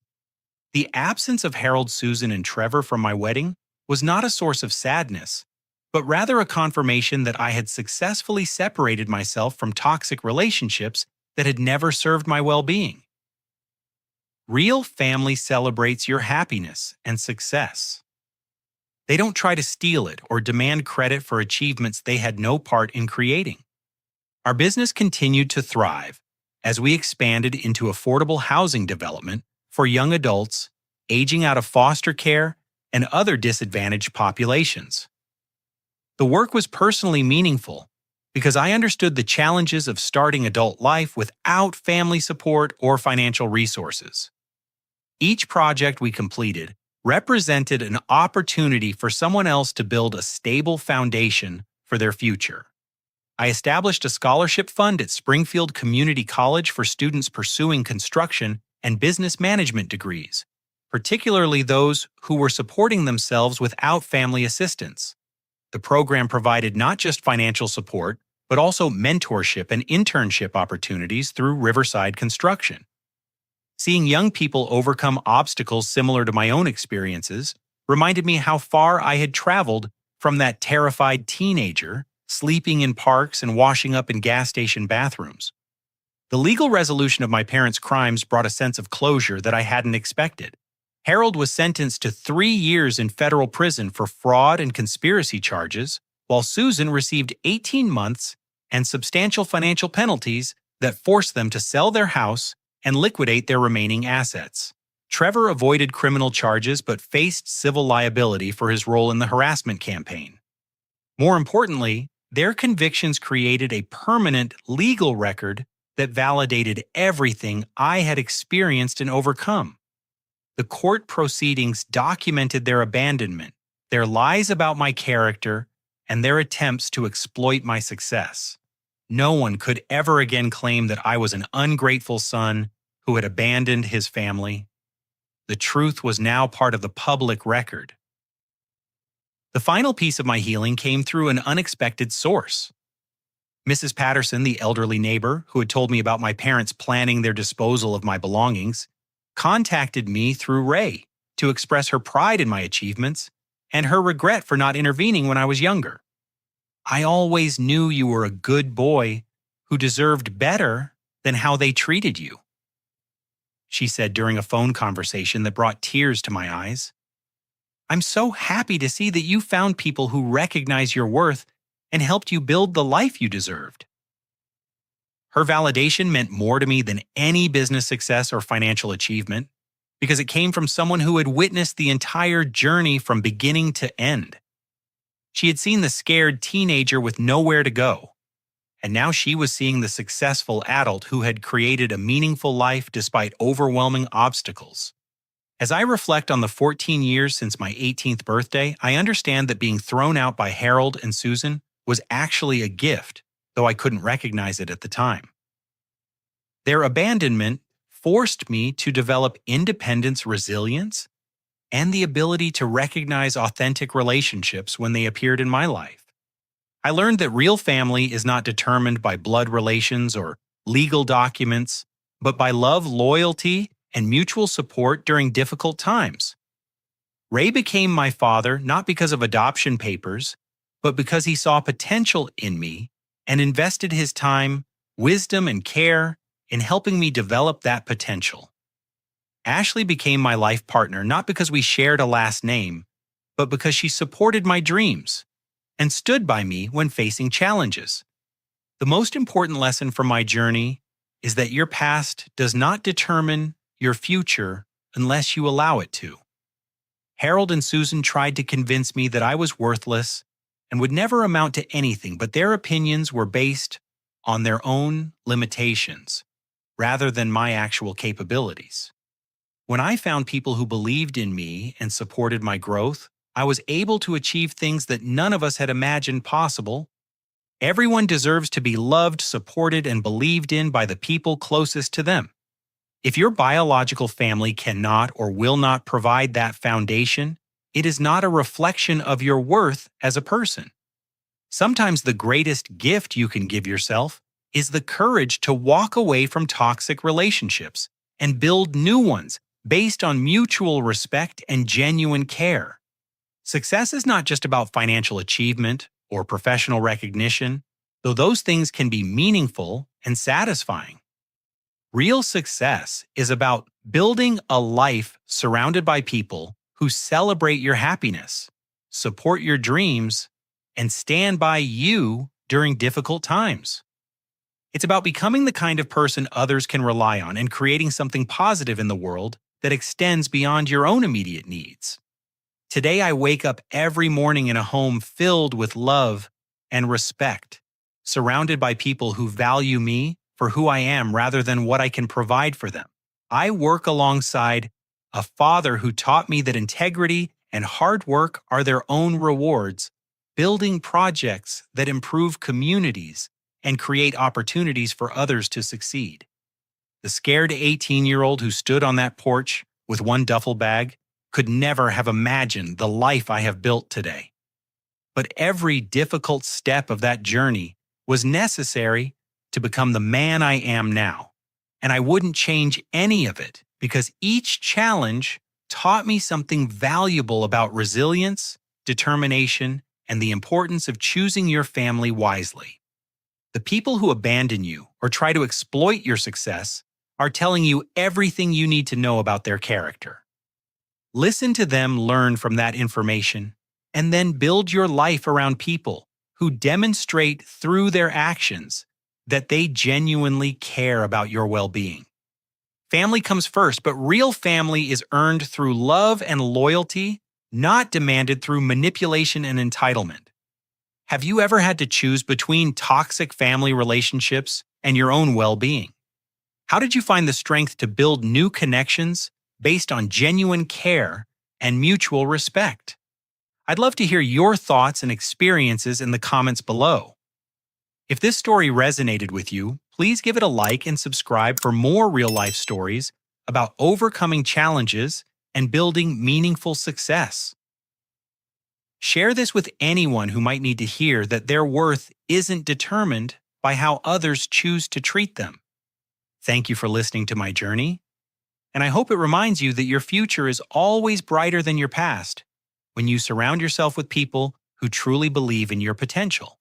The absence of Harold, Susan, and Trevor from my wedding was not a source of sadness, but rather a confirmation that I had successfully separated myself from toxic relationships that had never served my well-being. Real family celebrates your happiness and success. They don't try to steal it or demand credit for achievements they had no part in creating. Our business continued to thrive as we expanded into affordable housing development for young adults aging out of foster care and other disadvantaged populations. The work was personally meaningful because I understood the challenges of starting adult life without family support or financial resources. Each project we completed represented an opportunity for someone else to build a stable foundation for their future. I established a scholarship fund at Springfield Community College for students pursuing construction and business management degrees, particularly those who were supporting themselves without family assistance. The program provided not just financial support, but also mentorship and internship opportunities through Riverside Construction. Seeing young people overcome obstacles similar to my own experiences reminded me how far I had traveled from that terrified teenager sleeping in parks and washing up in gas station bathrooms. The legal resolution of my parents' crimes brought a sense of closure that I hadn't expected. Harold was sentenced to 3 years in federal prison for fraud and conspiracy charges, while Susan received 18 months and substantial financial penalties that forced them to sell their house and liquidate their remaining assets. Trevor avoided criminal charges but faced civil liability for his role in the harassment campaign. More importantly, their convictions created a permanent legal record that validated everything I had experienced and overcome. The court proceedings documented their abandonment, their lies about my character, and their attempts to exploit my success. No one could ever again claim that I was an ungrateful son who had abandoned his family. The truth was now part of the public record. The final piece of my healing came through an unexpected source. Mrs. Patterson, the elderly neighbor who had told me about my parents planning their disposal of my belongings, contacted me through Ray to express her pride in my achievements and her regret for not intervening when I was younger. "I always knew you were a good boy who deserved better than how they treated you," she said during a phone conversation that brought tears to my eyes. "I'm so happy to see that you found people who recognize your worth and helped you build the life you deserved." Her validation meant more to me than any business success or financial achievement because it came from someone who had witnessed the entire journey from beginning to end. She had seen the scared teenager with nowhere to go, and now she was seeing the successful adult who had created a meaningful life despite overwhelming obstacles. As I reflect on the 14 years since my 18th birthday, I understand that being thrown out by Harold and Susan was actually a gift, though I couldn't recognize it at the time. Their abandonment forced me to develop independence, resilience, and the ability to recognize authentic relationships when they appeared in my life. I learned that real family is not determined by blood relations or legal documents, but by love, loyalty, and mutual support during difficult times. Ray became my father not because of adoption papers, but because he saw potential in me and invested his time, wisdom, and care in helping me develop that potential. Ashley became my life partner not because we shared a last name, but because she supported my dreams and stood by me when facing challenges. The most important lesson from my journey is that your past does not determine your future unless you allow it to. Harold and Susan tried to convince me that I was worthless and would never amount to anything, but their opinions were based on their own limitations rather than my actual capabilities. When I found people who believed in me and supported my growth, I was able to achieve things that none of us had imagined possible. Everyone deserves to be loved, supported, and believed in by the people closest to them. If your biological family cannot or will not provide that foundation, it is not a reflection of your worth as a person. Sometimes the greatest gift you can give yourself is the courage to walk away from toxic relationships and build new ones based on mutual respect and genuine care. Success is not just about financial achievement or professional recognition, though those things can be meaningful and satisfying. Real success is about building a life surrounded by people who celebrate your happiness, support your dreams, and stand by you during difficult times. It's about becoming the kind of person others can rely on and creating something positive in the world that extends beyond your own immediate needs. Today, I wake up every morning in a home filled with love and respect, surrounded by people who value me for who I am rather than what I can provide for them. I work alongside a father who taught me that integrity and hard work are their own rewards, building projects that improve communities and create opportunities for others to succeed. The scared 18-year-old who stood on that porch with one duffel bag could never have imagined the life I have built today. But every difficult step of that journey was necessary to become the man I am now, and I wouldn't change any of it because each challenge taught me something valuable about resilience, determination, and the importance of choosing your family wisely. The people who abandon you or try to exploit your success are telling you everything you need to know about their character. Listen to them, learn from that information, and then build your life around people who demonstrate through their actions that they genuinely care about your well-being. Family comes first, but real family is earned through love and loyalty, not demanded through manipulation and entitlement. Have you ever had to choose between toxic family relationships and your own well-being? How did you find the strength to build new connections based on genuine care and mutual respect? I'd love to hear your thoughts and experiences in the comments below. If this story resonated with you, please give it a like and subscribe for more real-life stories about overcoming challenges and building meaningful success. Share this with anyone who might need to hear that their worth isn't determined by how others choose to treat them. Thank you for listening to my journey, and I hope it reminds you that your future is always brighter than your past when you surround yourself with people who truly believe in your potential.